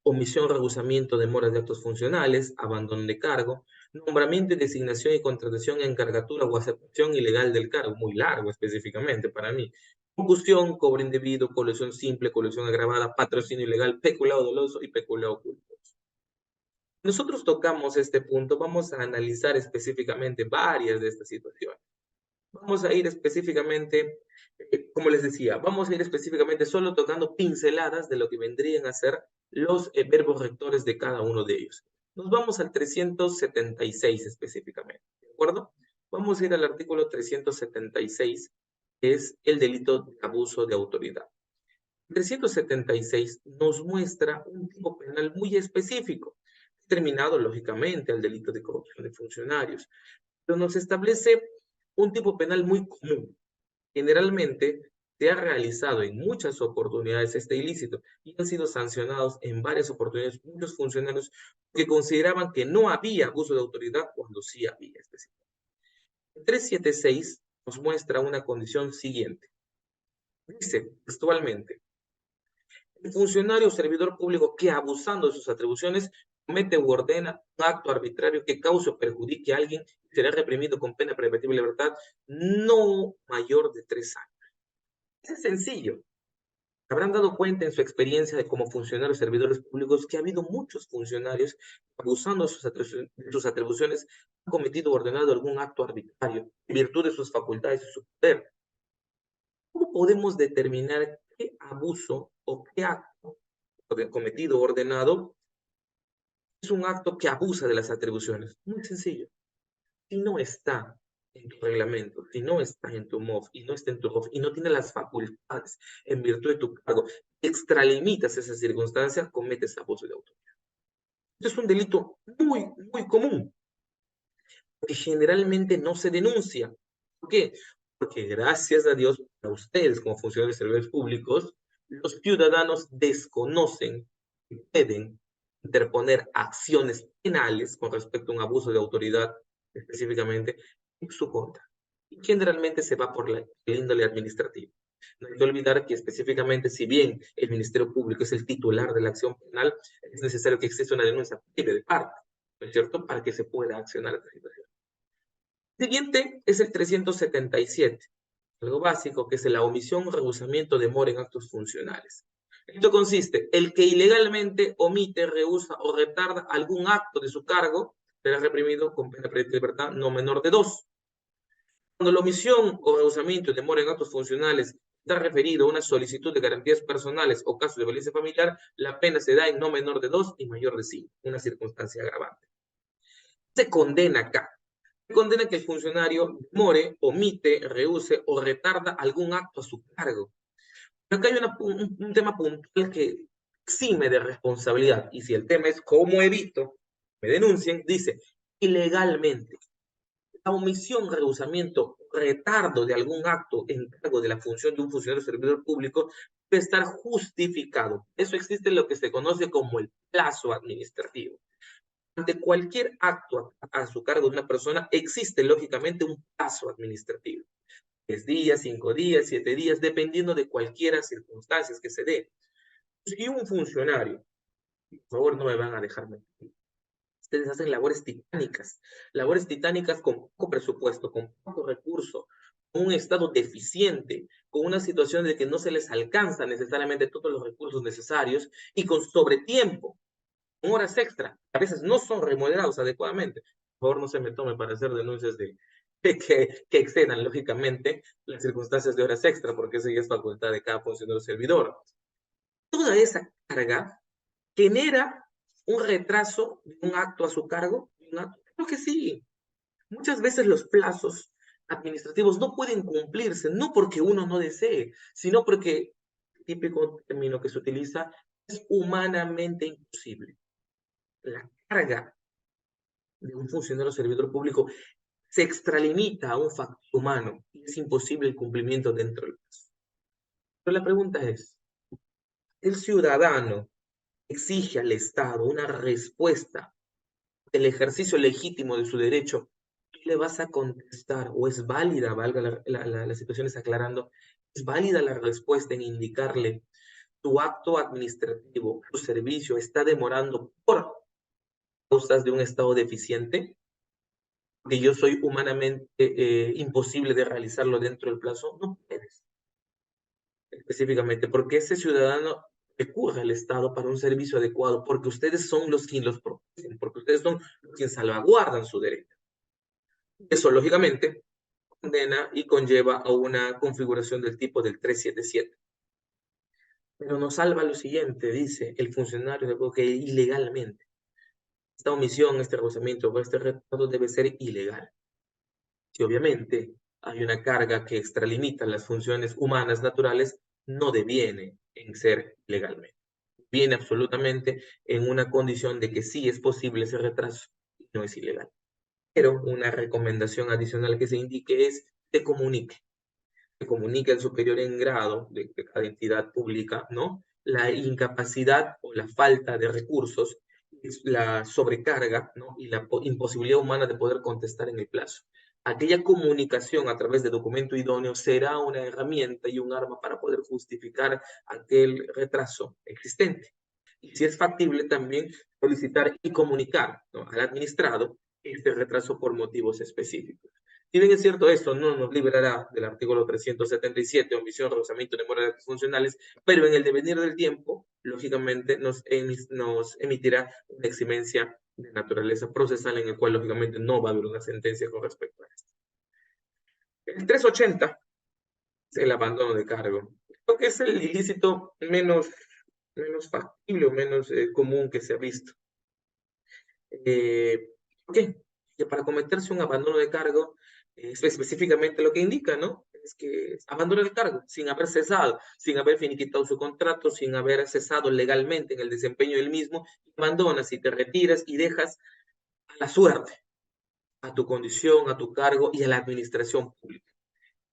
omisión, rehusamiento, demora de actos funcionales, abandono de cargo, nombramiento, designación y contratación, encargatura o aceptación ilegal del cargo, muy largo específicamente para mí, concusión, cobro indebido, colusión simple, colusión agravada, patrocinio ilegal, peculado doloso y peculado culposo. Nosotros tocamos este punto, vamos a analizar específicamente varias de estas situaciones. Vamos a ir específicamente, como les decía, vamos a ir específicamente solo tocando pinceladas de lo que vendrían a ser los verbos rectores de cada uno de ellos. Nos vamos al 376 específicamente, ¿de acuerdo? Vamos a ir al artículo 376, que es el delito de abuso de autoridad. El 376 nos muestra un tipo penal muy específico, determinado lógicamente al delito de corrupción de funcionarios, pero nos establece un tipo penal muy común. Generalmente se ha realizado en muchas oportunidades este ilícito y han sido sancionados en varias oportunidades muchos funcionarios que consideraban que no había abuso de autoridad cuando sí había. El 376 nos muestra una condición siguiente. Dice textualmente, el funcionario o servidor público que abusando de sus atribuciones comete u ordena un acto arbitrario que cause o perjudique a alguien será reprimido con pena privativa de libertad no mayor de 3 años. Es sencillo. Habrán dado cuenta en su experiencia de como funcionarios servidores públicos que ha habido muchos funcionarios abusando de sus atribuciones, han cometido o ordenado algún acto arbitrario en virtud de sus facultades y su poder. ¿Cómo podemos determinar qué abuso o qué acto cometido o ordenado es un acto que abusa de las atribuciones? Muy sencillo. Si no está en tu reglamento, si no está en tu MOF y no está en tu ROF y no tiene las facultades en virtud de tu cargo, extralimitas esa circunstancia, cometes abuso de autoridad. Esto es un delito muy, muy común, que generalmente no se denuncia. ¿Por qué? Porque gracias a Dios, a ustedes como funcionarios de servidores públicos, los ciudadanos desconocen y pueden interponer acciones penales con respecto a un abuso de autoridad específicamente en su contra. Y generalmente se va por el índole administrativo. No hay que olvidar que específicamente, si bien el Ministerio Público es el titular de la acción penal, es necesario que exista una denuncia previa de parte, ¿no es cierto?, para que se pueda accionar esta situación. El siguiente es el 377, algo básico, que es la omisión, rehusamiento, demora en actos funcionales. Esto consiste, el que ilegalmente omite, rehúsa o retarda algún acto de su cargo será reprimido con pena de libertad no menor de 2. Cuando la omisión o rehusamiento de demora en actos funcionales está referido a una solicitud de garantías personales o casos de violencia familiar, la pena se da en no menor de 2 y mayor de 5, una circunstancia agravante. Se condena acá. Se condena que el funcionario demore, omite, rehúse o retarda algún acto a su cargo. Pero acá hay un tema puntual que exime de responsabilidad. Y si el tema es cómo evito me denuncien, dice ilegalmente. La omisión, rehusamiento, retardo de algún acto en cargo de la función de un funcionario servidor público debe estar justificado. Eso existe en lo que se conoce como el plazo administrativo. Ante cualquier acto a su cargo de una persona, existe lógicamente un plazo administrativo. 10 días, 5 días, 7 días, dependiendo de cualquiera circunstancias que se dé. Y un funcionario, por favor no me van a dejar mentir, ustedes hacen labores titánicas con poco presupuesto, con poco recurso, con un estado deficiente, con una situación de que no se les alcanza necesariamente todos los recursos necesarios y con sobretiempo, con horas extra, a veces no son remunerados adecuadamente. Por favor, no se me tome para hacer denuncias que excedan, lógicamente, las circunstancias de horas extra, porque esa ya es facultad de cada funcionario servidor. Toda esa carga genera un retraso de un acto a su cargo. Creo que sí. Muchas veces los plazos administrativos no pueden cumplirse, no porque uno no desee, sino porque el típico término que se utiliza es humanamente imposible. La carga de un funcionario servidor público se extralimita a un factor humano y es imposible el cumplimiento dentro del plazo. Pero la pregunta es, ¿el ciudadano exige al Estado una respuesta del ejercicio legítimo de su derecho? ¿Tú le vas a contestar o es válida, valga la situación está aclarando, es válida la respuesta en indicarle tu acto administrativo, tu servicio está demorando por causas de un estado deficiente? Que yo soy humanamente imposible de realizarlo dentro del plazo, no puedes. Específicamente, porque ese ciudadano recurre al Estado para un servicio adecuado, porque ustedes son los quienes los protegen, porque ustedes son los quienes salvaguardan su derecho. Eso, lógicamente, condena y conlleva a una configuración del tipo del 377. Pero nos salva lo siguiente, dice el funcionario de que ilegalmente. Esta omisión, este rehusamiento o este retardo debe ser ilegal. Si obviamente hay una carga que extralimita las funciones humanas naturales, no deviene en ser legalmente. Viene absolutamente en una condición de que sí es posible ese retraso y no es ilegal. Pero una recomendación adicional que se indique es que comunique al superior en grado de cada entidad pública, ¿no? La incapacidad o la falta de recursos, la sobrecarga, ¿no? Y la imposibilidad humana de poder contestar en el plazo. Aquella comunicación a través de documento idóneo será una herramienta y un arma para poder justificar aquel retraso existente. Y si es factible también solicitar y comunicar, ¿no?, al administrado este retraso por motivos específicos. Si bien es cierto, esto no nos liberará del artículo 377, omisión, rehusamiento, demora de actos funcionales, pero en el devenir del tiempo, lógicamente, nos emitirá una eximencia de naturaleza procesal en el cual, lógicamente, no va a haber una sentencia con respecto a esto. El 380 es el abandono de cargo. Creo que es el ilícito menos factible o menos común que se ha visto. ¿Por qué? Que para cometerse un abandono de cargo, es específicamente lo que indica, ¿no? Es que abandona el cargo sin haber cesado, sin haber finiquitado su contrato, sin haber cesado legalmente en el desempeño del mismo, abandonas y te retiras y dejas a la suerte, a tu condición, a tu cargo y a la administración pública.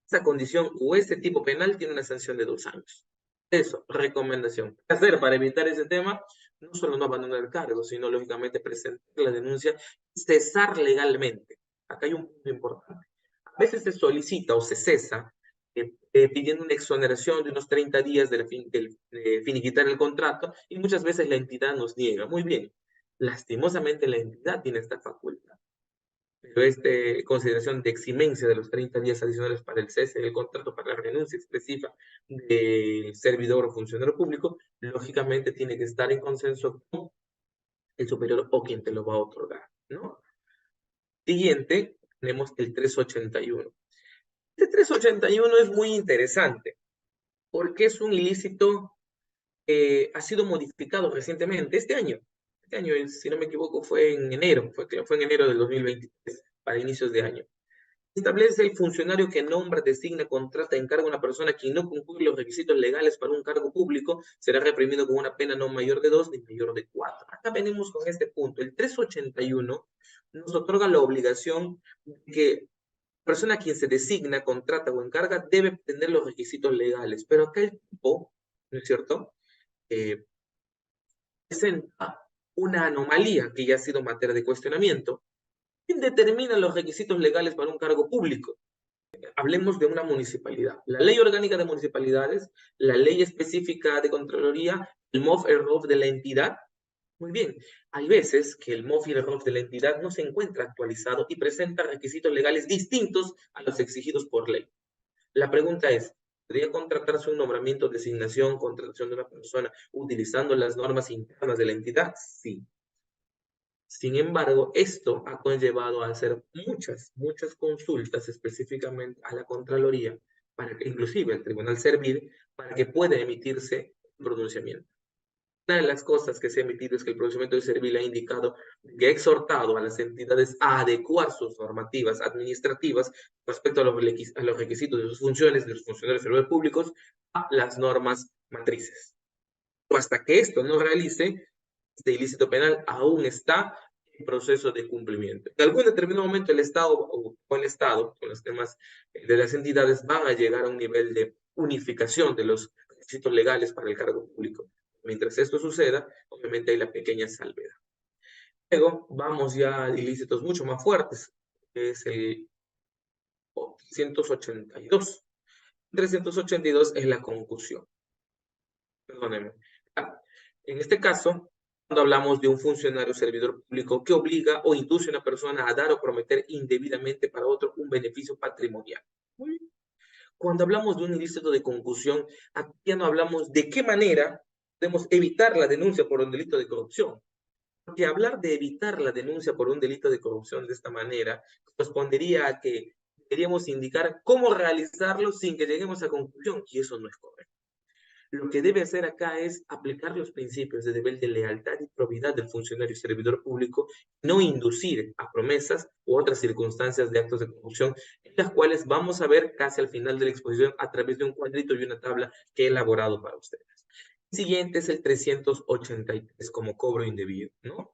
Esa condición o ese tipo penal tiene una sanción de 2 años. Eso, recomendación. ¿Qué hacer para evitar ese tema? No solo no abandonar el cargo, sino lógicamente presentar la denuncia y cesar legalmente. Acá hay un punto importante. A veces se solicita o se cesa pidiendo una exoneración de unos 30 días de finiquitar el contrato y muchas veces la entidad nos niega. Muy bien. Lastimosamente la entidad tiene esta facultad. pero consideración de eximencia de los 30 días adicionales para el cese del contrato, para la renuncia expresiva del servidor o funcionario público, lógicamente tiene que estar en consenso con el superior o quien te lo va a otorgar, ¿no? Siguiente, tenemos el 381. Este 381 es muy interesante porque es un ilícito que ha sido modificado recientemente, este año, si no me equivoco, fue en enero, fue en enero del 2023, para inicios de año. Establece el funcionario que nombra, designa, contrata, encarga a una persona quien no concurre los requisitos legales para un cargo público, será reprimido con una pena no mayor de 2 ni mayor de 4. Acá venimos con este punto. El 381 nos otorga la obligación de que la persona a quien se designa, contrata o encarga debe tener los requisitos legales. Pero acá el tipo, ¿no es cierto?, presenta una anomalía que ya ha sido materia de cuestionamiento. ¿Quién determina los requisitos legales para un cargo público? Hablemos de una municipalidad. La ley orgánica de municipalidades, la ley específica de Contraloría, el MOF, el ROF de la entidad. Muy bien, hay veces que el MOF y el ROF de la entidad no se encuentra actualizado y presenta requisitos legales distintos a los exigidos por ley. La pregunta es, ¿podría contratarse un nombramiento, designación, contratación de una persona utilizando las normas internas de la entidad? Sí. Sin embargo, esto ha conllevado a hacer muchas consultas específicamente a la Contraloría, para que, inclusive al Tribunal Servir, para que pueda emitirse un pronunciamiento. Una de las cosas que se ha emitido es que el pronunciamiento de Servil ha indicado que ha exhortado a las entidades a adecuar sus normativas administrativas respecto a los requisitos de sus funciones, de los funcionarios servidores públicos, a las normas matrices. O hasta que esto no realice, este ilícito penal aún está en proceso de cumplimiento. En algún determinado momento el Estado o el Estado, con los temas de las entidades, van a llegar a un nivel de unificación de los requisitos legales para el cargo público. Mientras esto suceda, obviamente hay la pequeña salvedad. Luego vamos ya a ilícitos mucho más fuertes, que es el 382. 382 es la concusión. Perdónenme. En este caso, cuando hablamos de un funcionario servidor público que obliga o induce a una persona a dar o prometer indebidamente para otro un beneficio patrimonial. Muy bien. Cuando hablamos de un ilícito de concusión, aquí ya no hablamos de qué manera podemos evitar la denuncia por un delito de corrupción. Porque hablar de evitar la denuncia por un delito de corrupción de esta manera correspondería a que deberíamos indicar cómo realizarlo sin que lleguemos a conclusión, y eso no es correcto. Lo que debe hacer acá es aplicar los principios de deber de lealtad y probidad del funcionario y servidor público, no inducir a promesas u otras circunstancias de actos de corrupción, en las cuales vamos a ver casi al final de la exposición a través de un cuadrito y una tabla que he elaborado para ustedes. El siguiente es el 383 como cobro indebido, ¿no?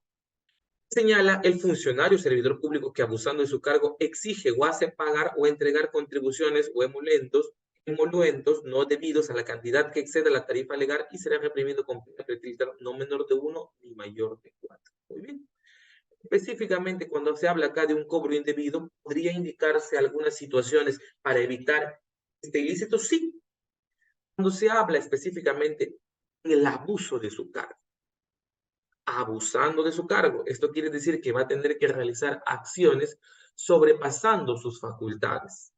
Señala el funcionario o servidor público que abusando de su cargo exige o hace pagar o entregar contribuciones o emolumentos no debidos a la cantidad que excede la tarifa legal y será reprimido con pena perpetua no menor de 1 ni mayor de 4. Muy bien. Específicamente, cuando se habla acá de un cobro indebido, ¿podría indicarse algunas situaciones para evitar este ilícito? Sí. Cuando se habla específicamente del abuso de su cargo. Abusando de su cargo. Esto quiere decir que va a tener que realizar acciones sobrepasando sus facultades.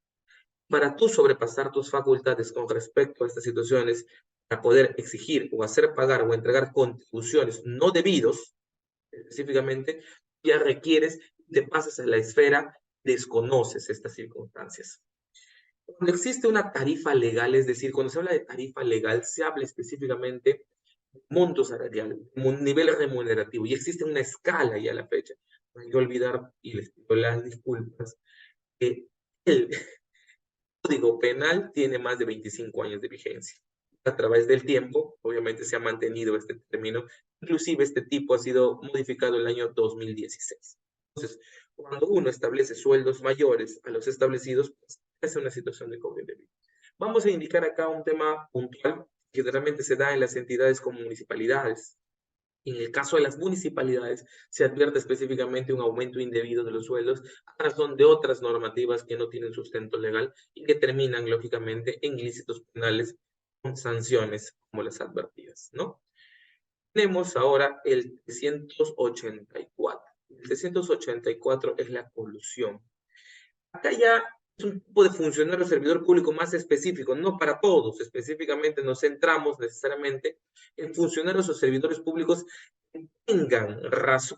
Para tú sobrepasar tus facultades con respecto a estas situaciones, para poder exigir o hacer pagar o entregar contribuciones no debidos, específicamente, ya requieres, te pasas a la esfera, desconoces estas circunstancias. Cuando existe una tarifa legal, es decir, cuando se habla de tarifa legal, se habla específicamente monto salarial, un nivel remunerativo, y existe una escala ya a la fecha. No hay que olvidar, y les pido las disculpas, que el Código Penal tiene más de 25 años de vigencia. A través del tiempo, obviamente se ha mantenido este término, inclusive este tipo ha sido modificado en el año 2016. Entonces, cuando uno establece sueldos mayores a los establecidos, pues, es una situación de cobro indebido. Vamos a indicar acá un tema puntual que realmente se da en las entidades como municipalidades. En el caso de las municipalidades, se advierte específicamente un aumento indebido de los sueldos a razón de otras normativas que no tienen sustento legal y que terminan, lógicamente, en ilícitos penales con sanciones como las advertidas, ¿no? Tenemos ahora el 384. El 384 es la colusión. Acá ya es un tipo de funcionario servidor público más específico, no para todos. Específicamente nos centramos necesariamente en funcionarios o servidores públicos que tengan,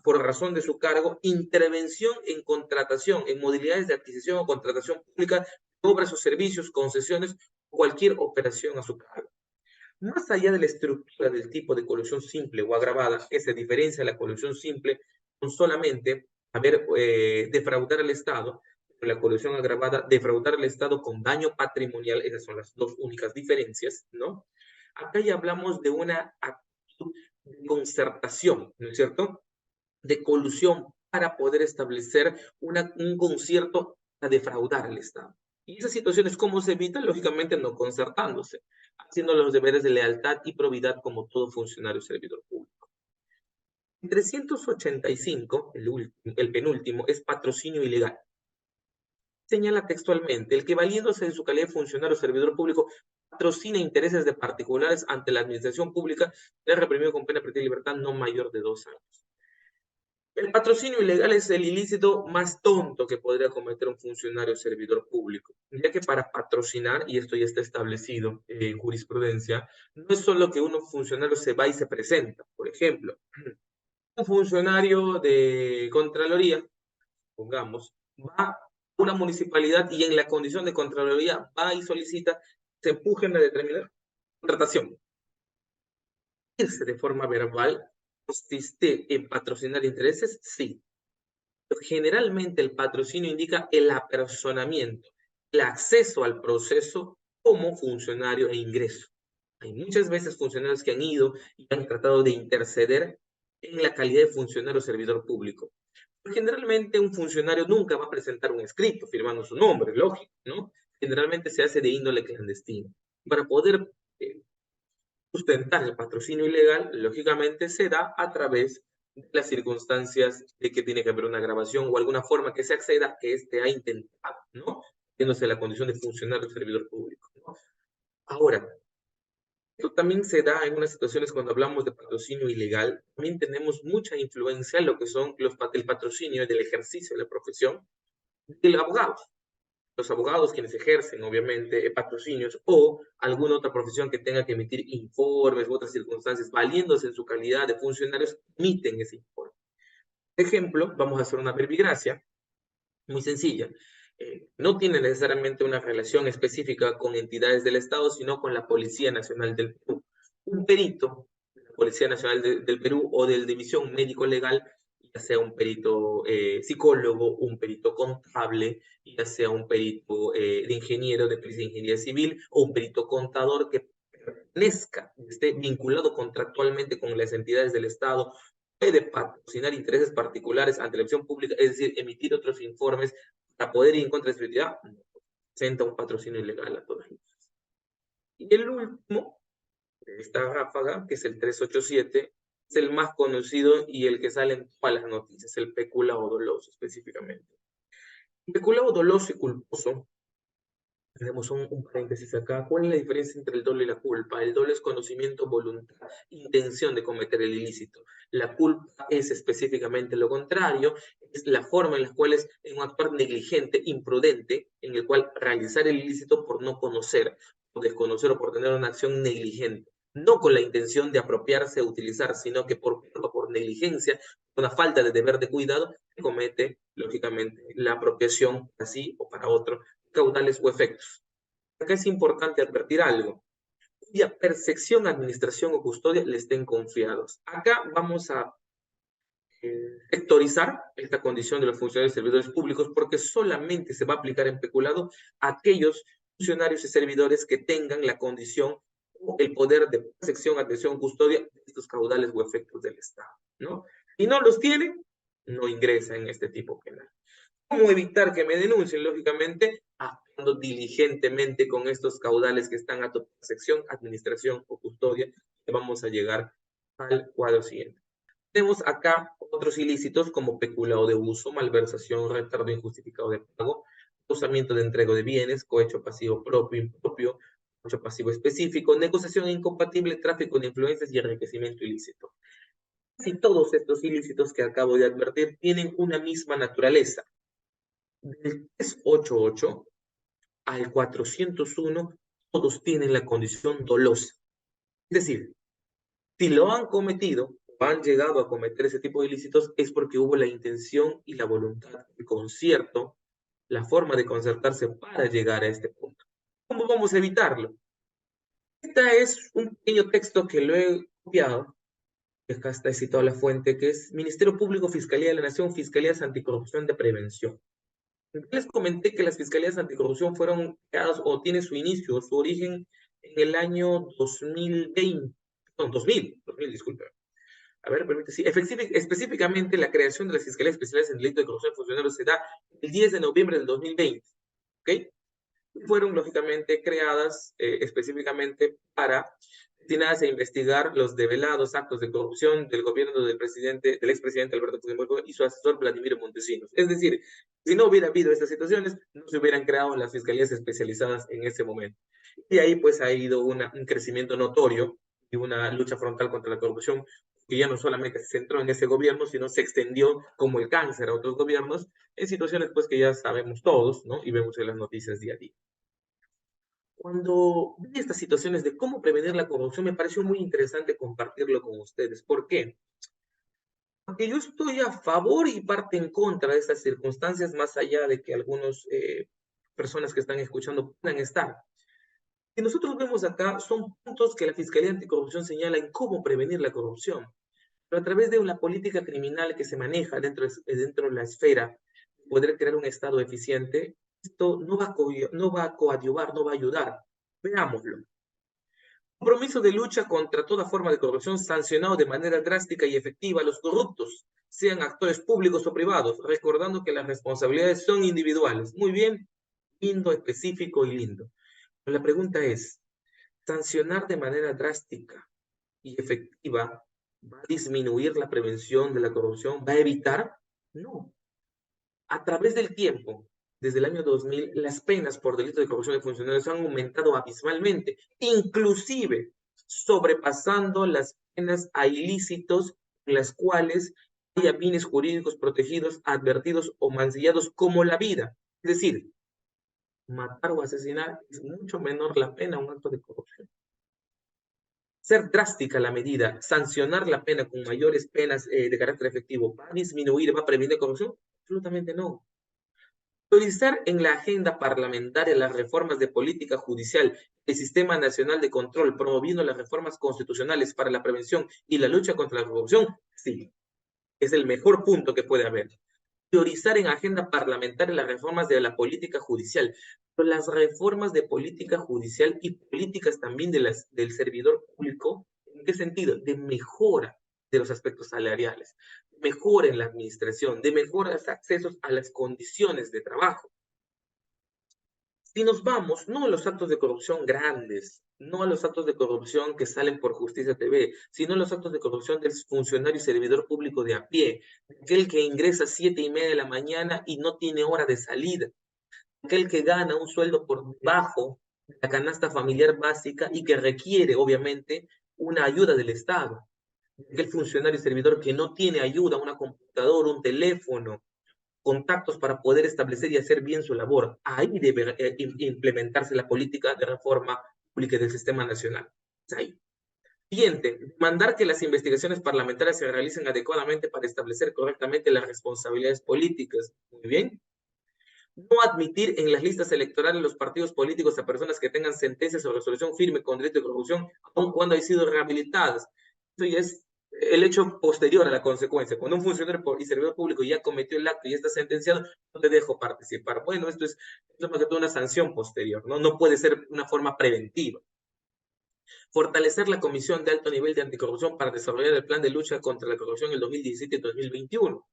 por razón de su cargo, intervención en contratación, en modalidades de adquisición o contratación pública de obras o servicios, concesiones o cualquier operación a su cargo. Más allá de la estructura del tipo de colusión simple o agravada, que se diferencia de la colusión simple con solamente defraudar al Estado, la colusión agravada, defraudar al Estado con daño patrimonial, esas son las dos únicas diferencias, ¿no? Acá ya hablamos de una actitud de concertación, ¿no es cierto? De colusión para poder establecer un concierto a defraudar al Estado. Y esas situaciones, ¿cómo se evitan? Lógicamente no concertándose, haciendo los deberes de lealtad y probidad como todo funcionario servidor público. En 385, el penúltimo, es patrocinio ilegal. Señala textualmente, el que valiéndose de su calidad de funcionario o servidor público patrocina intereses de particulares ante la administración pública, es reprimido con pena de privación de libertad no mayor de 2 años. El patrocinio ilegal es el ilícito más tonto que podría cometer un funcionario o servidor público, ya que para patrocinar, y esto ya está establecido en jurisprudencia, no es solo que un funcionario se va y se presenta. Por ejemplo, un funcionario de Contraloría, pongamos, va a una municipalidad y en la condición de Contraloría va y solicita, se empuje en la determinada contratación. Irse de forma verbal consiste en patrocinar intereses, sí. Pero generalmente el patrocinio indica el apersonamiento, el acceso al proceso como funcionario e ingreso. Hay muchas veces funcionarios que han ido y han tratado de interceder en la calidad de funcionario o servidor público. Generalmente un funcionario nunca va a presentar un escrito firmando su nombre, lógico, ¿no? Generalmente se hace de índole clandestino. Para poder sustentar el patrocinio ilegal, lógicamente se da a través de las circunstancias de que tiene que haber una grabación o alguna forma que se acceda que éste ha intentado, ¿no? Teniéndose la condición de funcionario o servidor público, ¿no? Ahora, esto también se da en unas situaciones cuando hablamos de patrocinio ilegal, también tenemos mucha influencia en lo que son el patrocinio del ejercicio de la profesión del abogado. Los abogados quienes ejercen, obviamente, patrocinios o alguna otra profesión que tenga que emitir informes u otras circunstancias, valiéndose en su calidad de funcionarios, emiten ese informe. Por ejemplo, vamos a hacer una verbigracia muy sencilla. No tiene necesariamente una relación específica con entidades del Estado, sino con la Policía Nacional del Perú. Un perito de la Policía Nacional del Perú o del División Médico Legal, ya sea un perito psicólogo, un perito contable, ya sea un perito de ingeniero de Policía de Ingeniería Civil o un perito contador que pertenezca, esté vinculado contractualmente con las entidades del Estado, puede patrocinar intereses particulares ante la opción pública, es decir, emitir otros informes para poder ir en contra de su entidad, presenta un patrocinio ilegal a todas luces. Y el último, de esta ráfaga, que es el 387, es el más conocido y el que sale en todas las noticias, el peculado doloso específicamente. El peculado doloso y culposo, tenemos un paréntesis acá. ¿Cuál es la diferencia entre el dolo y la culpa? El dolo es conocimiento, voluntad, intención de cometer el ilícito. La culpa es específicamente lo contrario, es la forma en la cual es un actuar negligente, imprudente, en el cual realizar el ilícito por no conocer, por desconocer o por tener una acción negligente. No con la intención de apropiarse o utilizar, sino que por negligencia, una falta de deber de cuidado, comete, lógicamente, la apropiación así o para otro caudales o efectos. Acá es importante advertir algo, cuya percepción, administración o custodia le estén confiados. Acá vamos a sectorizar esta condición de los funcionarios y servidores públicos porque solamente se va a aplicar en peculado a aquellos funcionarios y servidores que tengan la condición o el poder de percepción, administración o custodia de estos caudales o efectos del Estado, ¿no? Si no los tiene, no ingresa en este tipo penal. ¿Cómo evitar que me denuncien? Lógicamente, actuando diligentemente con estos caudales que están a tu percepción, administración o custodia, que vamos a llegar al cuadro siguiente. Tenemos acá otros ilícitos como peculado de uso, malversación, retardo injustificado de pago, usamiento de entrega de bienes, cohecho pasivo propio, impropio, cohecho pasivo específico, negociación incompatible, tráfico de influencias y enriquecimiento ilícito. Si todos estos ilícitos que acabo de advertir tienen una misma naturaleza. Del 388 al 401, todos tienen la condición dolosa. Es decir, si lo han cometido o han llegado a cometer ese tipo de ilícitos es porque hubo la intención y la voluntad, el concierto, la forma de concertarse para llegar a este punto. ¿Cómo vamos a evitarlo? Este es un pequeño texto que lo he copiado, y acá está citado la fuente, que es Ministerio Público, Fiscalía de la Nación, Fiscalías Anticorrupción de Prevención. Les comenté que las fiscalías anticorrupción fueron creadas o tiene su inicio, su origen en el año 2020, no, 2000, disculpe. A ver, permite, sí, específicamente la creación de las fiscalías especiales en delito de corrupción de funcionarios se da el 10 de noviembre del 2020, ¿ok? Fueron lógicamente creadas específicamente para destinadas a investigar los develados actos de corrupción del gobierno del expresidente Alberto Fujimori y su asesor Vladimiro Montesinos. Es decir, si no hubiera habido estas situaciones, no se hubieran creado las fiscalías especializadas en ese momento. Y ahí pues ha ido un crecimiento notorio y una lucha frontal contra la corrupción que ya no solamente se centró en ese gobierno, sino se extendió como el cáncer a otros gobiernos en situaciones pues que ya sabemos todos, ¿no? Y vemos en las noticias día a día. Cuando vi estas situaciones de cómo prevenir la corrupción, me pareció muy interesante compartirlo con ustedes. ¿Por qué? Porque yo estoy a favor y parte en contra de estas circunstancias, más allá de que algunas personas que están escuchando puedan estar. Y nosotros vemos acá, son puntos que la Fiscalía Anticorrupción señala en cómo prevenir la corrupción, pero a través de una política criminal que se maneja dentro de la esfera, poder crear un Estado eficiente, esto no va a coadyuvar, no va a ayudar. Veámoslo. Compromiso de lucha contra toda forma de corrupción sancionado de manera drástica y efectiva a los corruptos, sean actores públicos o privados, recordando que las responsabilidades son individuales. Muy bien, lindo, específico y lindo. Pero la pregunta es, ¿sancionar de manera drástica y efectiva va a disminuir la prevención de la corrupción? ¿Va a evitar? No. A través del tiempo, desde el año 2000, las penas por delito de corrupción de funcionarios han aumentado abismalmente, inclusive sobrepasando las penas a ilícitos en las cuales haya bienes jurídicos protegidos, advertidos o mancillados como la vida. Es decir, matar o asesinar es mucho menor la pena a un acto de corrupción. Ser drástica la medida, sancionar la pena con mayores penas de carácter efectivo, ¿va a disminuir, va a prevenir corrupción? Absolutamente no. Priorizar en la agenda parlamentaria las reformas de política judicial, el Sistema Nacional de Control, promoviendo las reformas constitucionales para la prevención y la lucha contra la corrupción, sí, es el mejor punto que puede haber. Priorizar en agenda parlamentaria las reformas de la política judicial, pero las reformas de política judicial y políticas también del servidor público, ¿en qué sentido? De mejora de los aspectos salariales, mejora en la administración, de mejoras accesos a las condiciones de trabajo. Si nos vamos, no a los actos de corrupción grandes, no a los actos de corrupción que salen por Justicia TV, sino a los actos de corrupción del funcionario y servidor público de a pie, aquel que ingresa a 7:30 de la mañana y no tiene hora de salida, aquel que gana un sueldo por debajo de la canasta familiar básica y que requiere, obviamente, una ayuda del Estado, aquel funcionario y servidor que no tiene ayuda, una computadora, un teléfono, contactos para poder establecer y hacer bien su labor. Ahí debe implementarse la política de reforma pública del sistema nacional. Ahí. Siguiente, mandar que las investigaciones parlamentarias se realicen adecuadamente para establecer correctamente las responsabilidades políticas. Muy bien. No admitir en las listas electorales los partidos políticos a personas que tengan sentencias o resolución firme con delito de corrupción, aun cuando hayan sido rehabilitadas. Eso ya es el hecho posterior a la consecuencia. Cuando un funcionario y servidor público ya cometió el acto y está sentenciado, no te dejo participar. Bueno, esto es más que todo una sanción posterior, ¿no? No puede ser una forma preventiva. Fortalecer la Comisión de Alto Nivel de Anticorrupción para desarrollar el plan de lucha contra la corrupción en el 2017 y 2021.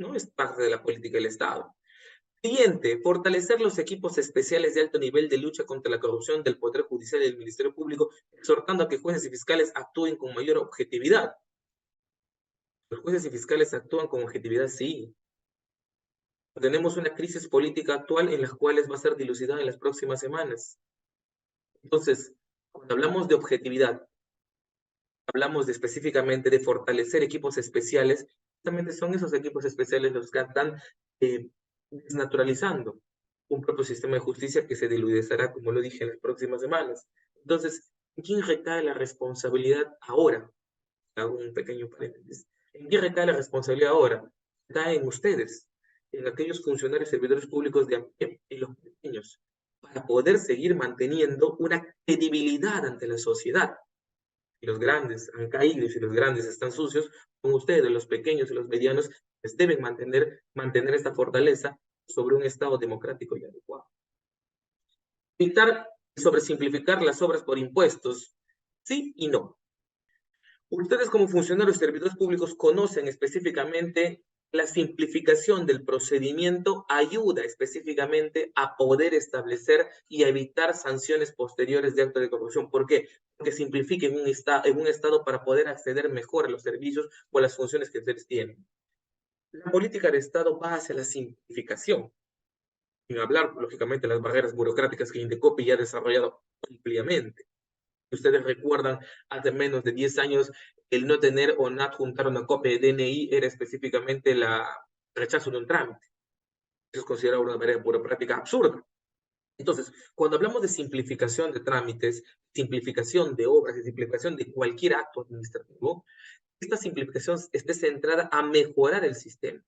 ¿No? Es parte de la política del Estado. Siguiente, fortalecer los equipos especiales de alto nivel de lucha contra la corrupción del Poder Judicial y del Ministerio Público, exhortando a que jueces y fiscales actúen con mayor objetividad. Los jueces y fiscales actúan con objetividad, sí. Tenemos una crisis política actual en la cual va a ser dilucidada en las próximas semanas. Entonces, cuando hablamos de objetividad, hablamos específicamente de fortalecer equipos especiales, justamente son esos equipos especiales los que están desnaturalizando un propio sistema de justicia que se diluidecerá, como lo dije, en las próximas semanas. Entonces, ¿en quién recae la responsabilidad ahora? Hago un pequeño paréntesis. ¿En quién recae la responsabilidad ahora? Recae en ustedes, en aquellos funcionarios y servidores públicos de a pie, en los pequeños, para poder seguir manteniendo una credibilidad ante la sociedad. Y los grandes han caído, y si los grandes están sucios, con ustedes, los pequeños y los medianos, pues deben mantener esta fortaleza sobre un Estado democrático y adecuado. Evitar sobresimplificar las obras por impuestos, sí y no. Ustedes como funcionarios y servidores públicos conocen específicamente la simplificación del procedimiento ayuda específicamente a poder establecer y a evitar sanciones posteriores de actos de corrupción. ¿Por qué? Porque simplifica en un estado para poder acceder mejor a los servicios o a las funciones que ustedes tienen. La política de Estado va hacia la simplificación, sin hablar, lógicamente, de las barreras burocráticas que Indecopi ya ha desarrollado ampliamente. Ustedes recuerdan, hace menos de 10 años, el no tener o no adjuntar una copia de DNI era específicamente el rechazo de un trámite. Eso es considerado una barrera burocrática absurda. Entonces, cuando hablamos de simplificación de trámites, simplificación de obras y simplificación de cualquier acto administrativo, esta simplificación esté centrada a mejorar el sistema,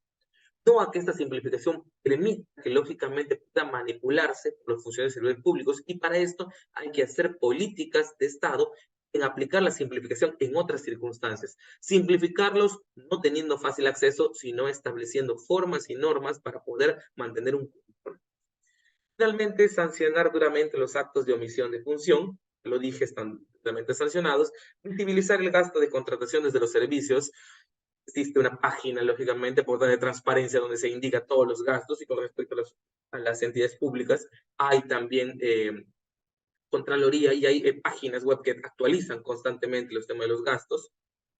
no a que esta simplificación permita que lógicamente pueda manipularse por los funcionarios y servidores públicos, y para esto hay que hacer políticas de Estado en aplicar la simplificación en otras circunstancias. Simplificarlos no teniendo fácil acceso, sino estableciendo formas y normas para poder mantener un control. Finalmente, sancionar duramente los actos de omisión de función, lo dije, están duramente sancionados. Visibilizar el gasto de contrataciones de los servicios. Existe una página, lógicamente, portal de transparencia donde se indica todos los gastos, y con respecto a las entidades públicas hay también Contraloría, y hay páginas web que actualizan constantemente los temas de los gastos.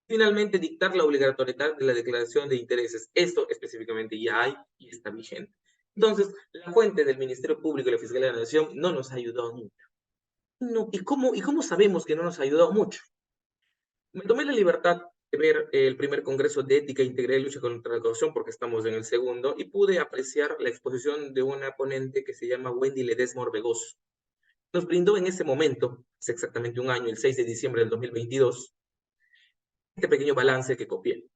Finalmente, dictar la obligatoriedad de la declaración de intereses. Esto específicamente ya hay y está vigente. Entonces, la fuente del Ministerio Público y la Fiscalía de la Nación no nos ha ayudado mucho. No, ¿y cómo sabemos que no nos ha ayudado mucho? Me tomé la libertad de ver el primer Congreso de Ética, Integridad y Lucha contra la Corrupción, porque estamos en el segundo, y pude apreciar la exposición de una ponente que se llama Wendy Ledesma Orbegoso. Nos brindó en ese momento, hace exactamente un año, el 6 de diciembre del 2022, este pequeño balance que copié.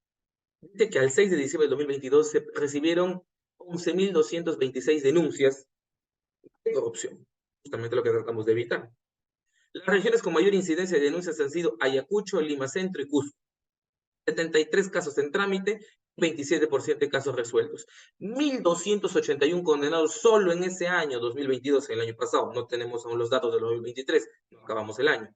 Dice que al 6 de diciembre del 2022 se recibieron 11.226 denuncias de corrupción, justamente lo que tratamos de evitar. Las regiones con mayor incidencia de denuncias han sido Ayacucho, Lima Centro y Cusco. 73 casos en trámite, 27% de casos resueltos. 1.281 condenados solo en ese año 2022, el año pasado. No tenemos aún los datos del 2023, no acabamos el año.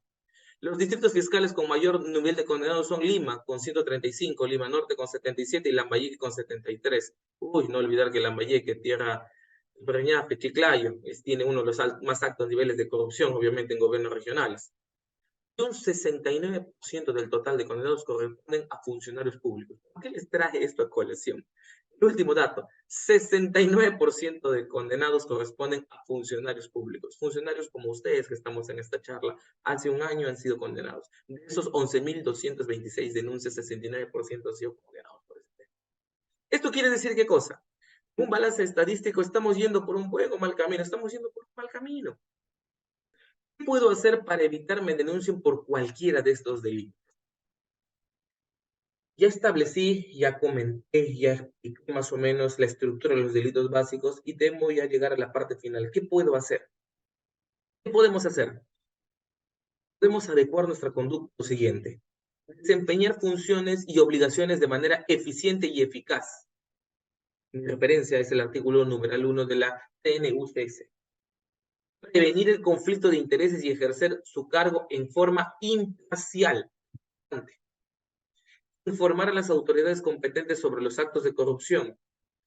Los distritos fiscales con mayor nivel de condenados son Lima, con 135, Lima Norte con 77 y Lambayeque con 73. Uy, no olvidar que Lambayeque, tierra Breñafe, Chiclayo, tiene uno de los más altos niveles de corrupción, obviamente, en gobiernos regionales. Un 69% del total de condenados corresponden a funcionarios públicos. ¿Por qué les traje esto a colación? El último dato, 69% de condenados corresponden a funcionarios públicos. Funcionarios como ustedes que estamos en esta charla, hace un año han sido condenados. De esos 11.226 denuncias, 69% han sido condenados por este tema. ¿Esto quiere decir qué cosa? Un balance estadístico, ¿estamos yendo por un buen o mal camino? Estamos yendo por un mal camino. ¿Qué puedo hacer para evitar me denuncien por cualquiera de estos delitos? Ya establecí, ya comenté, ya expliqué más o menos la estructura de los delitos básicos y temo ya llegar a la parte final. ¿Qué puedo hacer? ¿Qué podemos hacer? Podemos adecuar nuestra conducta lo siguiente: desempeñar funciones y obligaciones de manera eficiente y eficaz. Mi referencia es el artículo numeral 1 de la TNUCS. Prevenir el conflicto de intereses y ejercer su cargo en forma imparcial. Informar a las autoridades competentes sobre los actos de corrupción.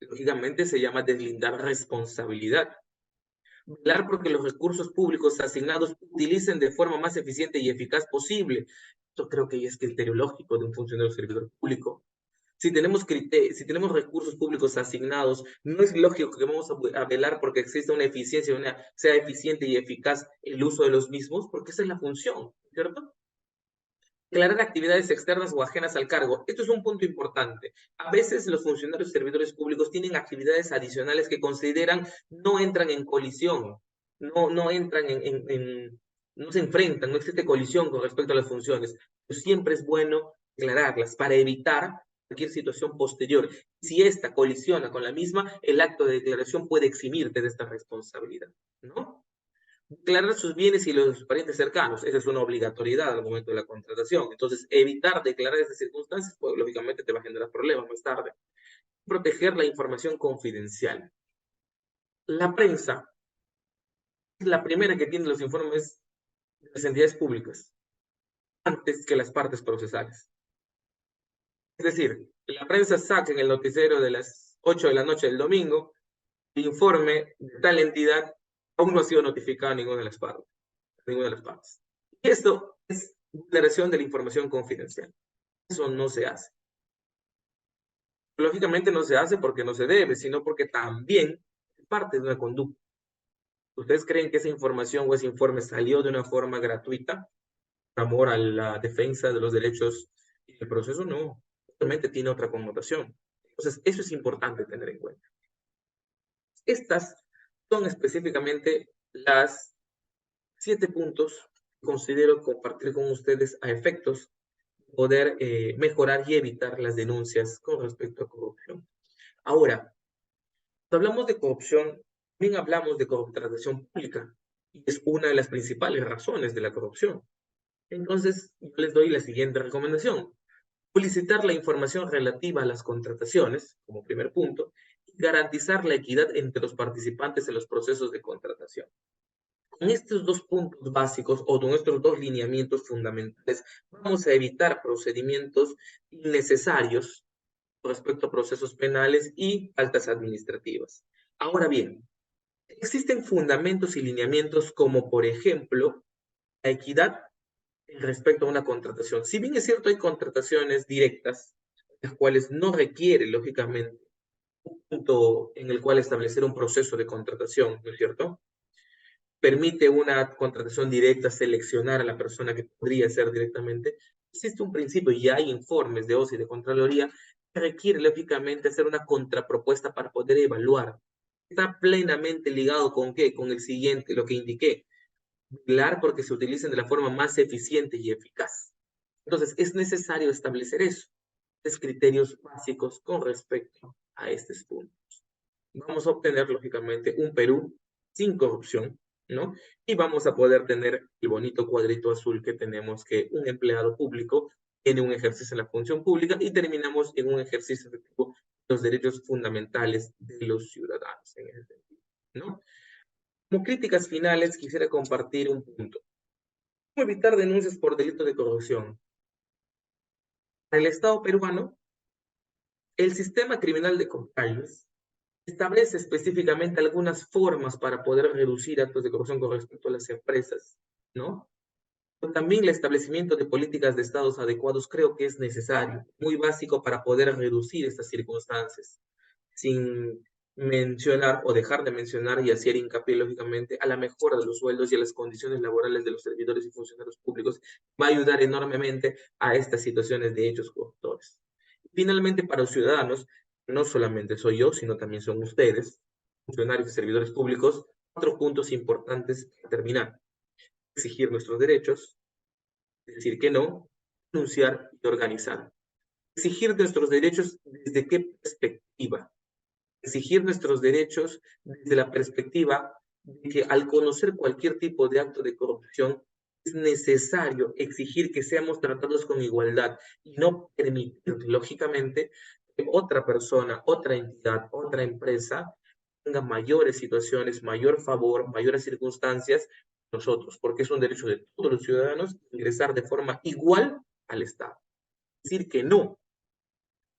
Lógicamente se llama deslindar responsabilidad. Velar porque los recursos públicos asignados utilicen de forma más eficiente y eficaz posible. Esto creo que ya es criterio lógico de un funcionario servidor público. Si tenemos recursos públicos asignados, no es lógico que vamos a velar porque exista una eficiencia, sea eficiente y eficaz el uso de los mismos, porque esa es la función, ¿cierto? Declarar actividades externas o ajenas al cargo. Esto es un punto importante. A veces los funcionarios y servidores públicos tienen actividades adicionales que consideran no entran en colisión, no entran no se enfrentan, no existe colisión con respecto a las funciones. Pero siempre es bueno declararlas para evitar cualquier situación posterior. Si esta colisiona con la misma, el acto de declaración puede eximirte de esta responsabilidad, ¿no? Declarar sus bienes y los parientes cercanos, esa es una obligatoriedad al momento de la contratación. Entonces, evitar declarar esas circunstancias, pues lógicamente te va a generar problemas más tarde. Proteger la información confidencial. La prensa es la primera que tiene los informes de las entidades públicas antes que las partes procesales. Es decir, la prensa saca en el noticiero de las 8 de la noche del domingo el informe de tal entidad aún no ha sido notificado a ninguna de las partes. Ninguna de las partes. Y esto es vulneración de la información confidencial. Eso no se hace. Lógicamente no se hace porque no se debe, sino porque también es parte de una conducta. ¿Ustedes creen que esa información o ese informe salió de una forma gratuita, por amor a la defensa de los derechos y el proceso? No, realmente tiene otra connotación. Entonces, eso es importante tener en cuenta. Estas son específicamente las 7 puntos que considero compartir con ustedes a efectos de poder mejorar y evitar las denuncias con respecto a corrupción. Ahora, cuando hablamos de corrupción, también hablamos de contratación pública, y es una de las principales razones de la corrupción. Entonces, yo les doy la siguiente recomendación. Solicitar la información relativa a las contrataciones, como primer punto, y garantizar la equidad entre los participantes en los procesos de contratación. Con estos 2 puntos básicos o con estos 2 lineamientos fundamentales, vamos a evitar procedimientos innecesarios respecto a procesos penales y faltas administrativas. Ahora bien, existen fundamentos y lineamientos como, por ejemplo, la equidad respecto a una contratación. Si bien es cierto, hay contrataciones directas, las cuales no requieren, lógicamente, un punto en el cual establecer un proceso de contratación, ¿no es cierto? Permite una contratación directa seleccionar a la persona que podría ser directamente. Existe un principio y hay informes de OSI y de Contraloría que requiere, lógicamente, hacer una contrapropuesta para poder evaluar. Está plenamente ligado con ¿qué? Con el siguiente, lo que indiqué, velar porque se utilicen de la forma más eficiente y eficaz. Entonces, es necesario establecer eso, esos criterios básicos con respecto a estos puntos. Vamos a obtener, lógicamente, un Perú sin corrupción, ¿no? Y vamos a poder tener el bonito cuadrito azul que tenemos, que un empleado público tiene un ejercicio en la función pública y terminamos en un ejercicio efectivo de los derechos fundamentales de los ciudadanos en ese sentido, ¿no? Como críticas finales, quisiera compartir un punto. ¿Cómo evitar denuncias por delito de corrupción? En el Estado peruano, el sistema criminal de compliance establece específicamente algunas formas para poder reducir actos de corrupción con respecto a las empresas, ¿no? Pero también el establecimiento de políticas de estados adecuados creo que es necesario, muy básico para poder reducir estas circunstancias, sin mencionar o dejar de mencionar y hacer hincapié, lógicamente, a la mejora de los sueldos y a las condiciones laborales de los servidores y funcionarios públicos. Va a ayudar enormemente a estas situaciones de hechos corruptores. Finalmente, para los ciudadanos, no solamente soy yo, sino también son ustedes, funcionarios y servidores públicos, 4 puntos importantes para terminar. Exigir nuestros derechos, decir que no, denunciar y organizar. Exigir nuestros derechos desde qué perspectiva. Exigir nuestros derechos desde la perspectiva de que al conocer cualquier tipo de acto de corrupción es necesario exigir que seamos tratados con igualdad y no permitir, lógicamente, que otra persona, otra entidad, otra empresa tenga mayores situaciones, mayor favor, mayores circunstancias que nosotros, porque es un derecho de todos los ciudadanos ingresar de forma igual al Estado. Decir que no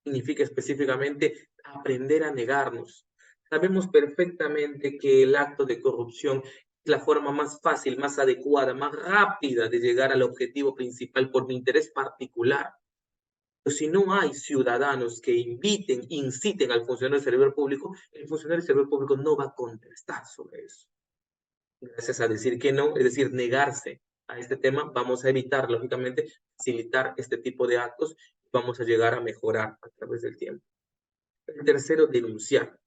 significa específicamente aprender a negarnos. Sabemos perfectamente que el acto de corrupción es la forma más fácil, más adecuada, más rápida de llegar al objetivo principal por mi interés particular. Pero si no hay ciudadanos que inviten, inciten al funcionario del servidor público, el funcionario del servidor público no va a contestar sobre eso. Gracias a decir que no, es decir, negarse a este tema, vamos a evitar, lógicamente, facilitar este tipo de actos, vamos a llegar a mejorar a través del tiempo. El tercero, denunciar.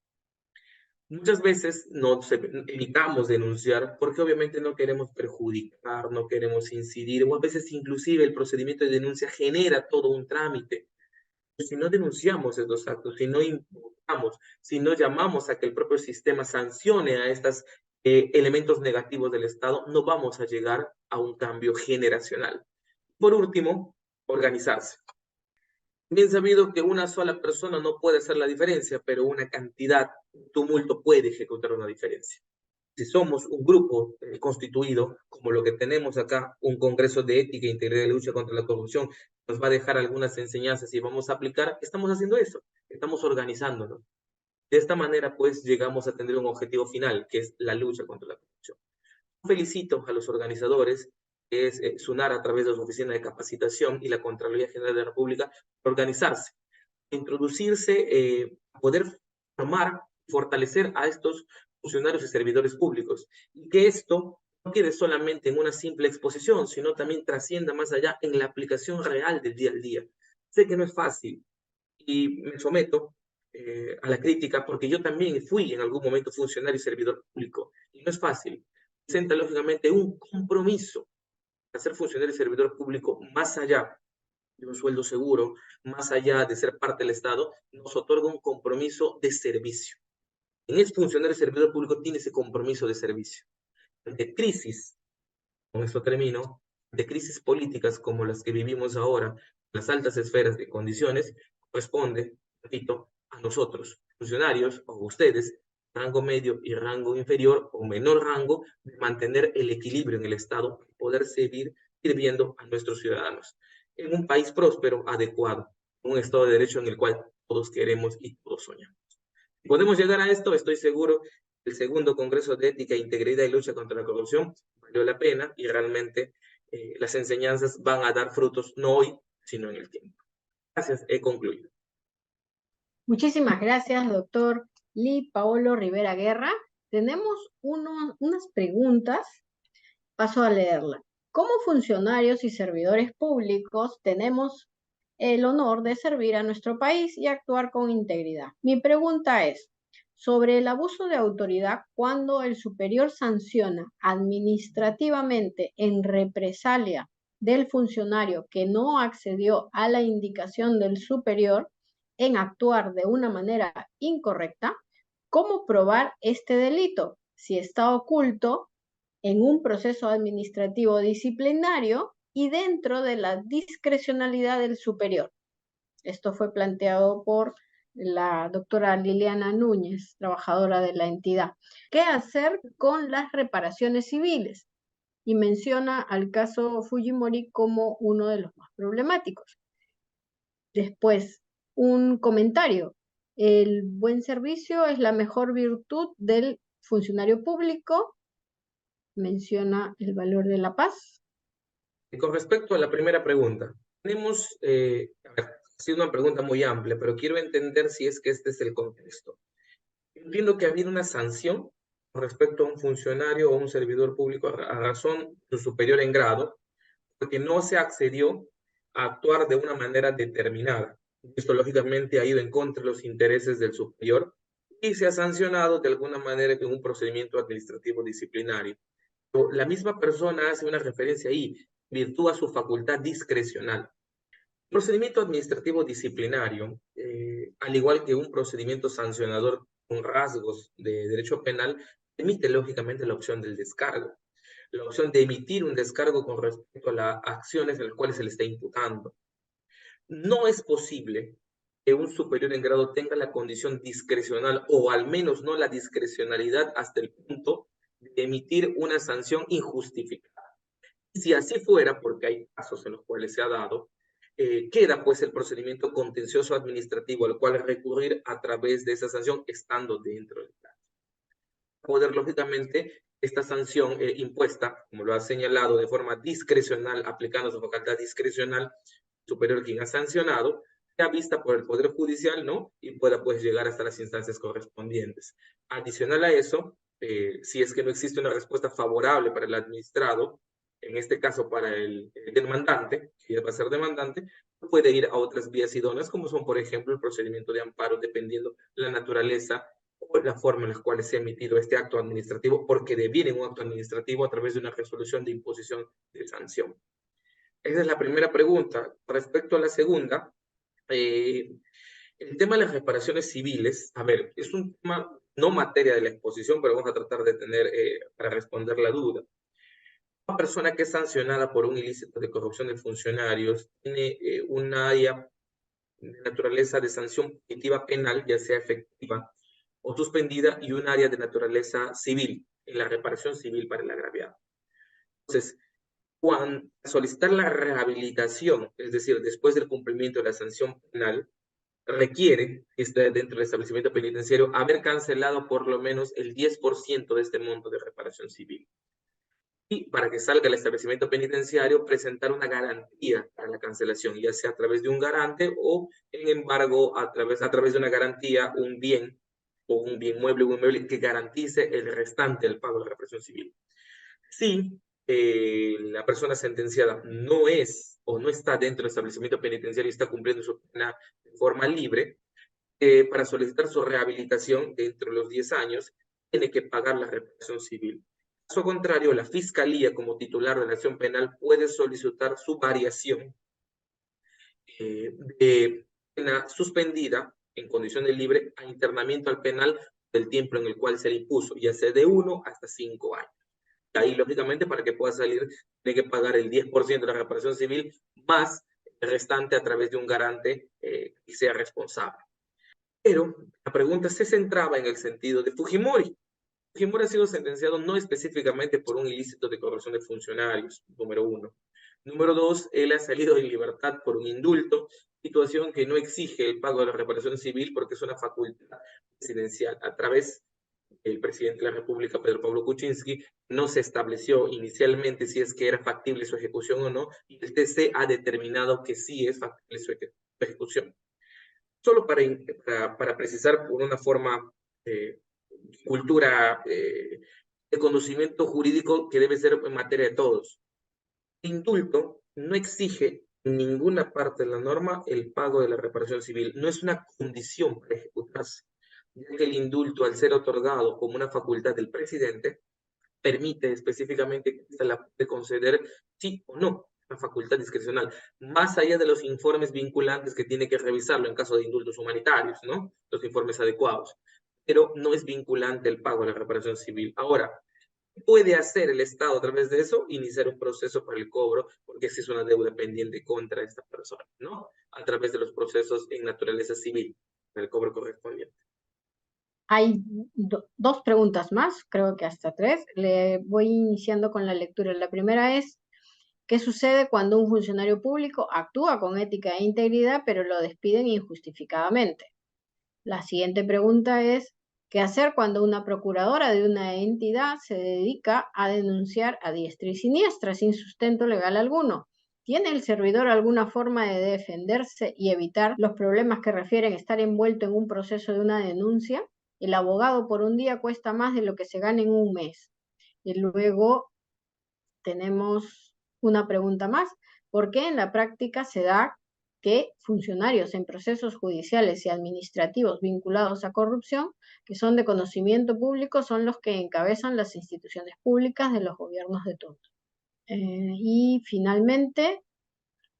Muchas veces evitamos denunciar porque obviamente no queremos perjudicar, no queremos incidir, o a veces inclusive el procedimiento de denuncia genera todo un trámite. Si no denunciamos estos actos, si no imputamos, si no llamamos a que el propio sistema sancione a estos elementos negativos del Estado, no vamos a llegar a un cambio generacional. Por último, organizarse. Bien sabido que una sola persona no puede hacer la diferencia, pero una cantidad, un tumulto puede ejecutar una diferencia. Si somos un grupo constituido, como lo que tenemos acá, un Congreso de Ética e Integridad de Lucha contra la Corrupción, nos va a dejar algunas enseñanzas y vamos a aplicar, estamos haciendo eso, estamos organizándonos. De esta manera, pues, llegamos a tener un objetivo final, que es la lucha contra la corrupción. Felicito a los organizadores, que es SUNAR a través de su Oficina de Capacitación y la Contraloría General de la República, organizarse, introducirse, poder formar, fortalecer a estos funcionarios y servidores públicos, y que esto no quede solamente en una simple exposición, sino también trascienda más allá en la aplicación real del día al día. Sé que no es fácil y me someto a la crítica porque yo también fui en algún momento funcionario y servidor público, y no es fácil. Presenta lógicamente un compromiso a ser funcionario y servidor público más allá de un sueldo seguro, más allá de ser parte del Estado, nos otorga un compromiso de servicio. En el funcionario y servidor público tiene ese compromiso de servicio. De crisis, con esto termino, de crisis políticas como las que vivimos ahora, las altas esferas de condiciones, corresponde, repito, a nosotros, funcionarios, o ustedes, rango medio y rango inferior o menor rango, de mantener el equilibrio en el Estado para poder seguir sirviendo a nuestros ciudadanos en un país próspero, adecuado, un Estado de Derecho en el cual todos queremos y todos soñamos. Si podemos llegar a esto, estoy seguro que el segundo Congreso de Ética, Integridad y Lucha contra la Corrupción valió la pena y realmente las enseñanzas van a dar frutos no hoy, sino en el tiempo. Gracias, he concluido. Muchísimas gracias, doctor Lee Paolo Rivera Guerra. Tenemos unas preguntas, paso a leerla. Como funcionarios y servidores públicos tenemos el honor de servir a nuestro país y actuar con integridad. Mi pregunta es, sobre el abuso de autoridad cuando el superior sanciona administrativamente en represalia del funcionario que no accedió a la indicación del superior en actuar de una manera incorrecta, ¿cómo probar este delito? Si está oculto en un proceso administrativo disciplinario y dentro de la discrecionalidad del superior. Esto fue planteado por la doctora Liliana Núñez, trabajadora de la entidad. ¿Qué hacer con las reparaciones civiles? Y menciona al caso Fujimori como uno de los más problemáticos. Después, un comentario. El buen servicio es la mejor virtud del funcionario público. Menciona el valor de la paz. Y con respecto a la primera pregunta, tenemos, ha sido una pregunta muy amplia, pero quiero entender si es que este es el contexto. Entiendo que ha habido una sanción con respecto a un funcionario o un servidor público a razón de su superior en grado, porque no se accedió a actuar de una manera determinada. Esto lógicamente ha ido en contra de los intereses del superior y se ha sancionado de alguna manera con un procedimiento administrativo disciplinario. Pero la misma persona hace una referencia ahí, virtud a su facultad discrecional. El procedimiento administrativo disciplinario, al igual que un procedimiento sancionador con rasgos de derecho penal, permite lógicamente la opción del descargo, la opción de emitir un descargo con respecto a las acciones en las cuales se le está imputando. No es posible que un superior en grado tenga la condición discrecional o al menos no la discrecionalidad hasta el punto de emitir una sanción injustificada. Si así fuera, porque hay casos en los cuales se ha dado, queda pues el procedimiento contencioso administrativo al cual recurrir a través de esa sanción estando dentro del plazo. Poder, lógicamente, esta sanción impuesta, como lo ha señalado, de forma discrecional, aplicando su facultad discrecional, superior quien ha sancionado, sea vista por el Poder Judicial, ¿no? Y pueda pues llegar hasta las instancias correspondientes. Adicional a eso, si es que no existe una respuesta favorable para el administrado, En este caso, para el demandante, que va a ser demandante, puede ir a otras vías idóneas, como son, por ejemplo, el procedimiento de amparo, dependiendo la naturaleza o la forma en la cual se ha emitido este acto administrativo, porque deviene un acto administrativo a través de una resolución de imposición de sanción. Esa es la primera pregunta. Respecto a la segunda, el tema de las reparaciones civiles, a ver, es un tema, no materia de la exposición, pero vamos a tratar de tener, para responder la duda. Una persona que es sancionada por un ilícito de corrupción de funcionarios tiene un área de naturaleza de sanción punitiva penal, ya sea efectiva o suspendida, y un área de naturaleza civil, en la reparación civil para el agraviado. Entonces, cuando solicitar la rehabilitación, es decir, después del cumplimiento de la sanción penal, requiere, dentro del establecimiento penitenciario, haber cancelado por lo menos el 10% de este monto de reparación civil. Y para que salga el establecimiento penitenciario, presentar una garantía para la cancelación, ya sea a través de un garante o, en embargo, a través de una garantía, un bien o un bien mueble o un inmueble que garantice el restante del pago de la reparación civil. Si la persona sentenciada no es o no está dentro del establecimiento penitenciario y está cumpliendo su pena de forma libre, para solicitar su rehabilitación dentro de los 10 años, tiene que pagar la reparación civil. Caso contrario, la Fiscalía, como titular de la acción penal, puede solicitar su variación de pena suspendida en condición de libre a internamiento al penal del tiempo en el cual se le impuso, ya sea de 1 hasta 5 años. Ahí, lógicamente, para que pueda salir, tiene que pagar el 10% de la reparación civil más el restante a través de un garante que sea responsable. Pero la pregunta se centraba en el sentido de Fujimori. Fujimori ha sido sentenciado no específicamente por un ilícito de corrupción de funcionarios, número uno. Número dos, él ha salido en libertad por un indulto, situación que no exige el pago de la reparación civil porque es una facultad presidencial. A través del presidente de la República, Pedro Pablo Kuczynski, no se estableció inicialmente si es que era factible su ejecución o no, y el TC ha determinado que sí es factible su ejecución. Solo para precisar por una forma cultura de conocimiento jurídico que debe ser en materia de todos. El indulto no exige en ninguna parte de la norma el pago de la reparación civil. No es una condición para ejecutarse, ya que el indulto, al ser otorgado como una facultad del presidente, permite específicamente que se la puede conceder sí o no, la facultad discrecional, más allá de los informes vinculantes que tiene que revisarlo en caso de indultos humanitarios, ¿no? Los informes adecuados. Pero no es vinculante el pago de la reparación civil. Ahora, ¿qué puede hacer el Estado a través de eso? Iniciar un proceso para el cobro, porque esa es una deuda pendiente contra esta persona, ¿no? A través de los procesos en naturaleza civil, para el cobro correspondiente. Hay dos preguntas más, creo que hasta tres. Le voy iniciando con la lectura. La primera es, ¿qué sucede cuando un funcionario público actúa con ética e integridad, pero lo despiden injustificadamente? La siguiente pregunta es, ¿qué hacer cuando una procuradora de una entidad se dedica a denunciar a diestra y siniestra sin sustento legal alguno? ¿Tiene el servidor alguna forma de defenderse y evitar los problemas que refieren estar envuelto en un proceso de una denuncia? El abogado por un día cuesta más de lo que se gana en un mes. Y luego tenemos una pregunta más. ¿Por qué en la práctica se da que funcionarios en procesos judiciales y administrativos vinculados a corrupción, que son de conocimiento público, son los que encabezan las instituciones públicas de los gobiernos de turno? Y finalmente,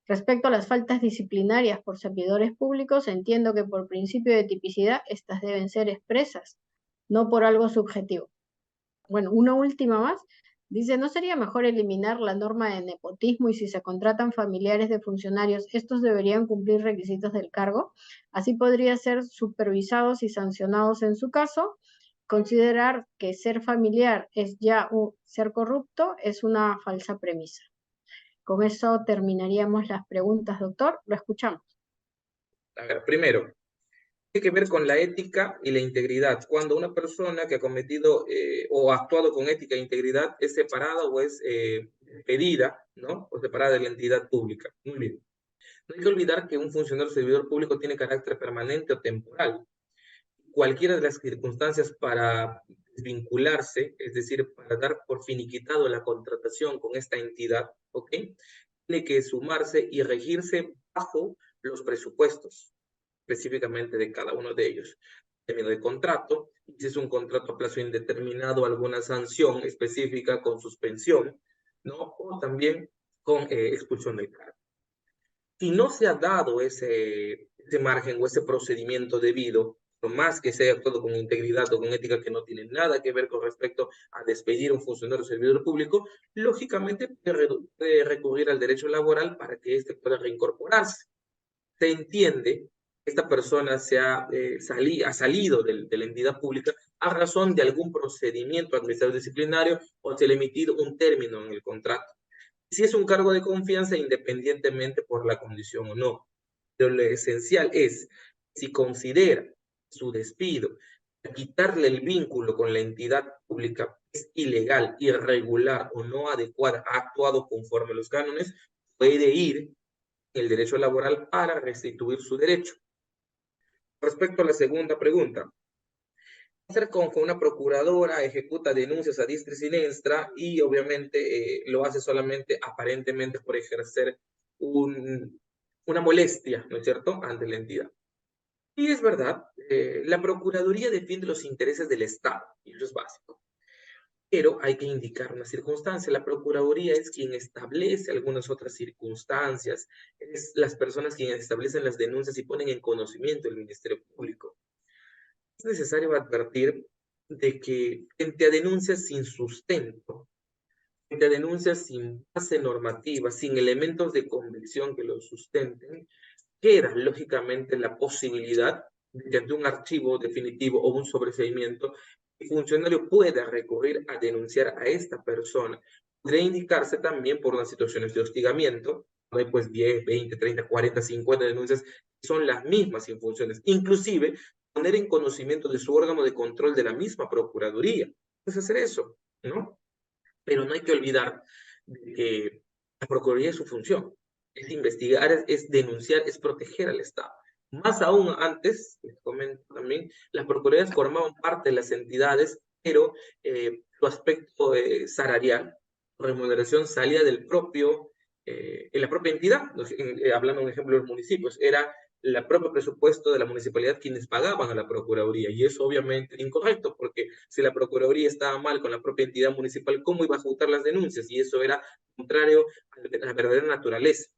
respecto a las faltas disciplinarias por servidores públicos, entiendo que por principio de tipicidad estas deben ser expresas, no por algo subjetivo. Bueno, una última más. Dice, ¿no sería mejor eliminar la norma de nepotismo y si se contratan familiares de funcionarios, estos deberían cumplir requisitos del cargo? Así podría ser supervisados y sancionados en su caso. Considerar que ser familiar es ya ser corrupto es una falsa premisa. Con eso terminaríamos las preguntas, doctor. Lo escuchamos. A ver, primero, tiene que ver con la ética y la integridad. Cuando una persona que ha cometido o ha actuado con ética e integridad es separada o es pedida, ¿no? O separada de la entidad pública. Muy bien. No hay que olvidar que un funcionario servidor público tiene carácter permanente o temporal. cualquiera de las circunstancias para desvincularse, es decir, para dar por finiquitado la contratación con esta entidad, ¿ok? Tiene que sumarse y regirse bajo los presupuestos, específicamente de cada uno de ellos. Término de contrato, si es un contrato a plazo indeterminado, alguna sanción específica con suspensión, ¿no? O también con expulsión del cargo. Si no se ha dado ese margen o ese procedimiento debido, por más que se haya actuado con integridad o con ética que no tiene nada que ver con respecto a despedir a un funcionario o servidor público, lógicamente puede recurrir al derecho laboral para que éste pueda reincorporarse. Se entiende que esta persona ha salido de la entidad pública a razón de algún procedimiento administrativo disciplinario o se le ha emitido un término en el contrato. Si es un cargo de confianza, independientemente por la condición o no. Pero lo esencial es, si considera su despido, quitarle el vínculo con la entidad pública es ilegal, irregular o no adecuada, ha actuado conforme a los cánones, puede ir el derecho laboral para restituir su derecho. Respecto a la segunda pregunta, hacer con que una procuradora ejecuta denuncias a diestra y siniestra y obviamente lo hace solamente aparentemente por ejercer una molestia, ¿no es cierto?, ante la entidad. Y es verdad, la Procuraduría defiende los intereses del Estado, y eso es básico. Pero hay que indicar una circunstancia. La Procuraduría es quien establece algunas otras circunstancias, es las personas quienes establecen las denuncias y ponen en conocimiento del Ministerio Público. Es necesario advertir de que frente a denuncias sin sustento, frente a denuncias sin base normativa, sin elementos de convicción que los sustenten, queda lógicamente la posibilidad de que ante un archivo definitivo o un sobreseimiento, el funcionario pueda recurrir a denunciar a esta persona. Podría indicarse también por unas situaciones de hostigamiento, hay pues 10, 20, 30, 40, 50 denuncias que son las mismas infunciones, inclusive poner en conocimiento de su órgano de control de la misma Procuraduría. Pues hacer eso, ¿no? Pero no hay que olvidar que la Procuraduría es su función, es investigar, es denunciar, es proteger al Estado. Más aún antes, les comento también, las Procuradurías formaban parte de las entidades, pero su aspecto salarial, remuneración salía del propio, en la propia entidad, hablando un ejemplo de los municipios, era el propio presupuesto de la municipalidad quienes pagaban a la Procuraduría, y eso obviamente era incorrecto, porque si la Procuraduría estaba mal con la propia entidad municipal, ¿cómo iba a ejecutar las denuncias? Y eso era contrario a la verdadera naturaleza.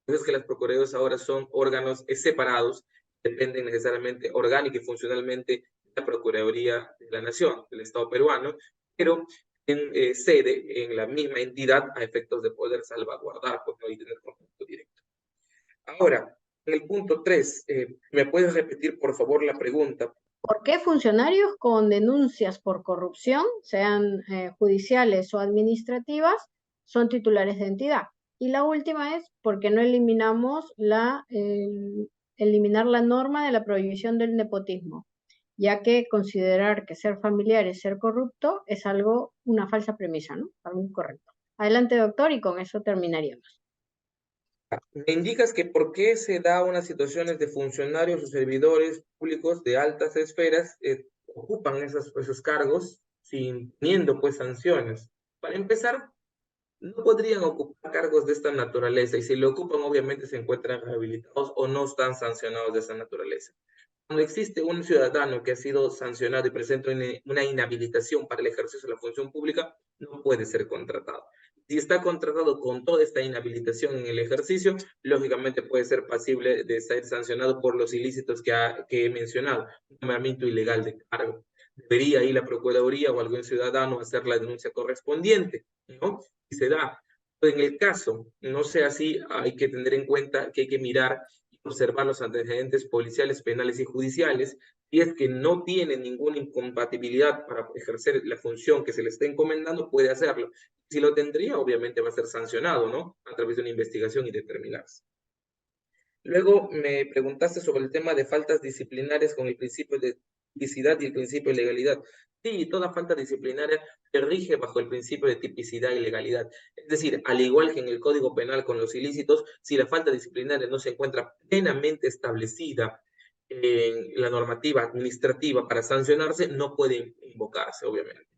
Entonces que las Procuradurías ahora son órganos separados, dependen necesariamente orgánica y funcionalmente de la Procuraduría de la Nación, del Estado peruano, pero en sede en la misma entidad a efectos de poder salvaguardar pues, ¿no? y tener contacto directo. Ahora, en el punto 3, ¿me puedes repetir, por favor, la pregunta? ¿Por qué funcionarios con denuncias por corrupción, sean judiciales o administrativas, son titulares de entidad? Y la última es, ¿por qué no eliminamos eliminar la norma de la prohibición del nepotismo? Ya que considerar que ser familiar es ser corrupto es una falsa premisa, ¿no? Algo incorrecto. Adelante, doctor, y con eso terminaríamos. Me indicas que por qué se da unas situaciones de funcionarios o servidores públicos de altas esferas ocupan esos cargos sin teniendo pues sanciones. Para empezar, no podrían ocupar cargos de esta naturaleza y si lo ocupan obviamente se encuentran rehabilitados o no están sancionados de esa naturaleza. Cuando existe un ciudadano que ha sido sancionado y presenta una inhabilitación para el ejercicio de la función pública, no puede ser contratado. Si está contratado con toda esta inhabilitación en el ejercicio, lógicamente puede ser pasible de ser sancionado por los ilícitos que he mencionado, un nombramiento ilegal de cargo. Debería ir la Procuraduría o algún ciudadano a hacer la denuncia correspondiente, ¿no? Y se da. En el caso no sea así, hay que tener en cuenta que hay que mirar observar los antecedentes policiales, penales y judiciales, y es que no tiene ninguna incompatibilidad para ejercer la función que se le está encomendando, puede hacerlo. Si lo tendría, obviamente va a ser sancionado, ¿no? A través de una investigación y determinarse. Luego me preguntaste sobre el tema de faltas disciplinarias con el principio de tipicidad y el principio de legalidad. Sí, toda falta disciplinaria se rige bajo el principio de tipicidad y legalidad. Es decir, al igual que en el Código Penal con los ilícitos, si la falta disciplinaria no se encuentra plenamente establecida la normativa administrativa para sancionarse, no puede invocarse, obviamente.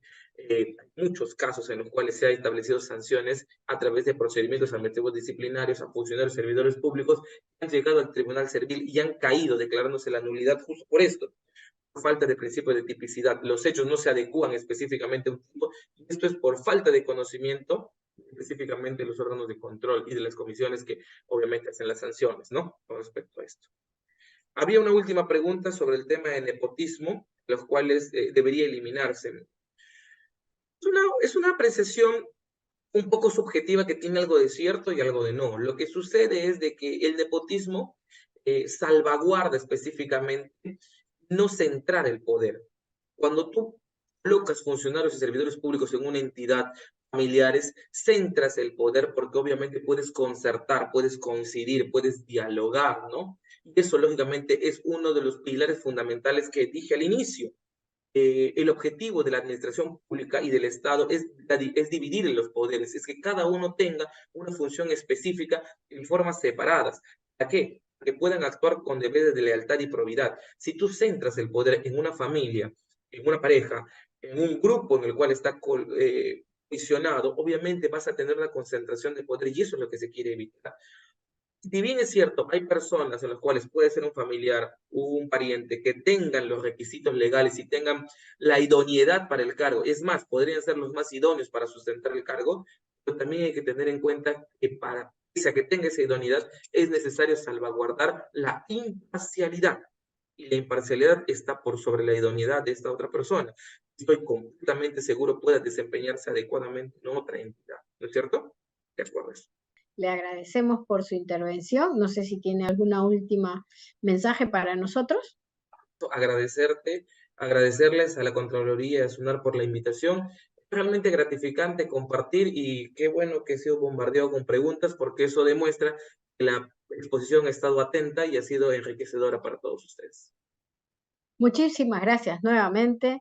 Hay muchos casos en los cuales se han establecido sanciones a través de procedimientos administrativos disciplinarios a funcionarios y servidores públicos que han llegado al Tribunal Servil y han caído declarándose la nulidad justo por esto, por falta de principio de tipicidad. Los hechos no se adecúan específicamente a un tipo, y esto es por falta de conocimiento específicamente de los órganos de control y de las comisiones que obviamente hacen las sanciones, ¿no? Con respecto a esto. Había una última pregunta sobre el tema del nepotismo, los cuales debería eliminarse. Es una apreciación un poco subjetiva que tiene algo de cierto y algo de no. Lo que sucede es de que el nepotismo salvaguarda específicamente no centrar el poder. Cuando tú colocas funcionarios y servidores públicos en una entidad familiares, centras el poder porque obviamente puedes concertar, puedes coincidir, puedes dialogar, ¿no? Y eso lógicamente es uno de los pilares fundamentales que dije al inicio. El objetivo de la administración pública y del Estado es dividir los poderes, es que cada uno tenga una función específica en formas separadas. ¿Para qué? Que puedan actuar con deberes de lealtad y probidad. Si tú centras el poder en una familia, en una pareja, en un grupo en el cual está cohesionado, obviamente vas a tener una concentración de poder y eso es lo que se quiere evitar. Si bien es cierto, hay personas en las cuales puede ser un familiar, un pariente, que tengan los requisitos legales y tengan la idoneidad para el cargo, es más, podrían ser los más idóneos para sustentar el cargo, pero también hay que tener en cuenta que para pese a que tenga esa idoneidad, es necesario salvaguardar la imparcialidad. Y la imparcialidad está por sobre la idoneidad de esta otra persona. Estoy completamente seguro pueda desempeñarse adecuadamente en otra entidad, ¿no es cierto? De acuerdo a eso. Le agradecemos por su intervención. No sé si tiene alguna última mensaje para nosotros. Agradecerles a la Contraloría de SUNAR por la invitación. Es realmente gratificante compartir y qué bueno que he sido bombardeado con preguntas porque eso demuestra que la exposición ha estado atenta y ha sido enriquecedora para todos ustedes. Muchísimas gracias nuevamente.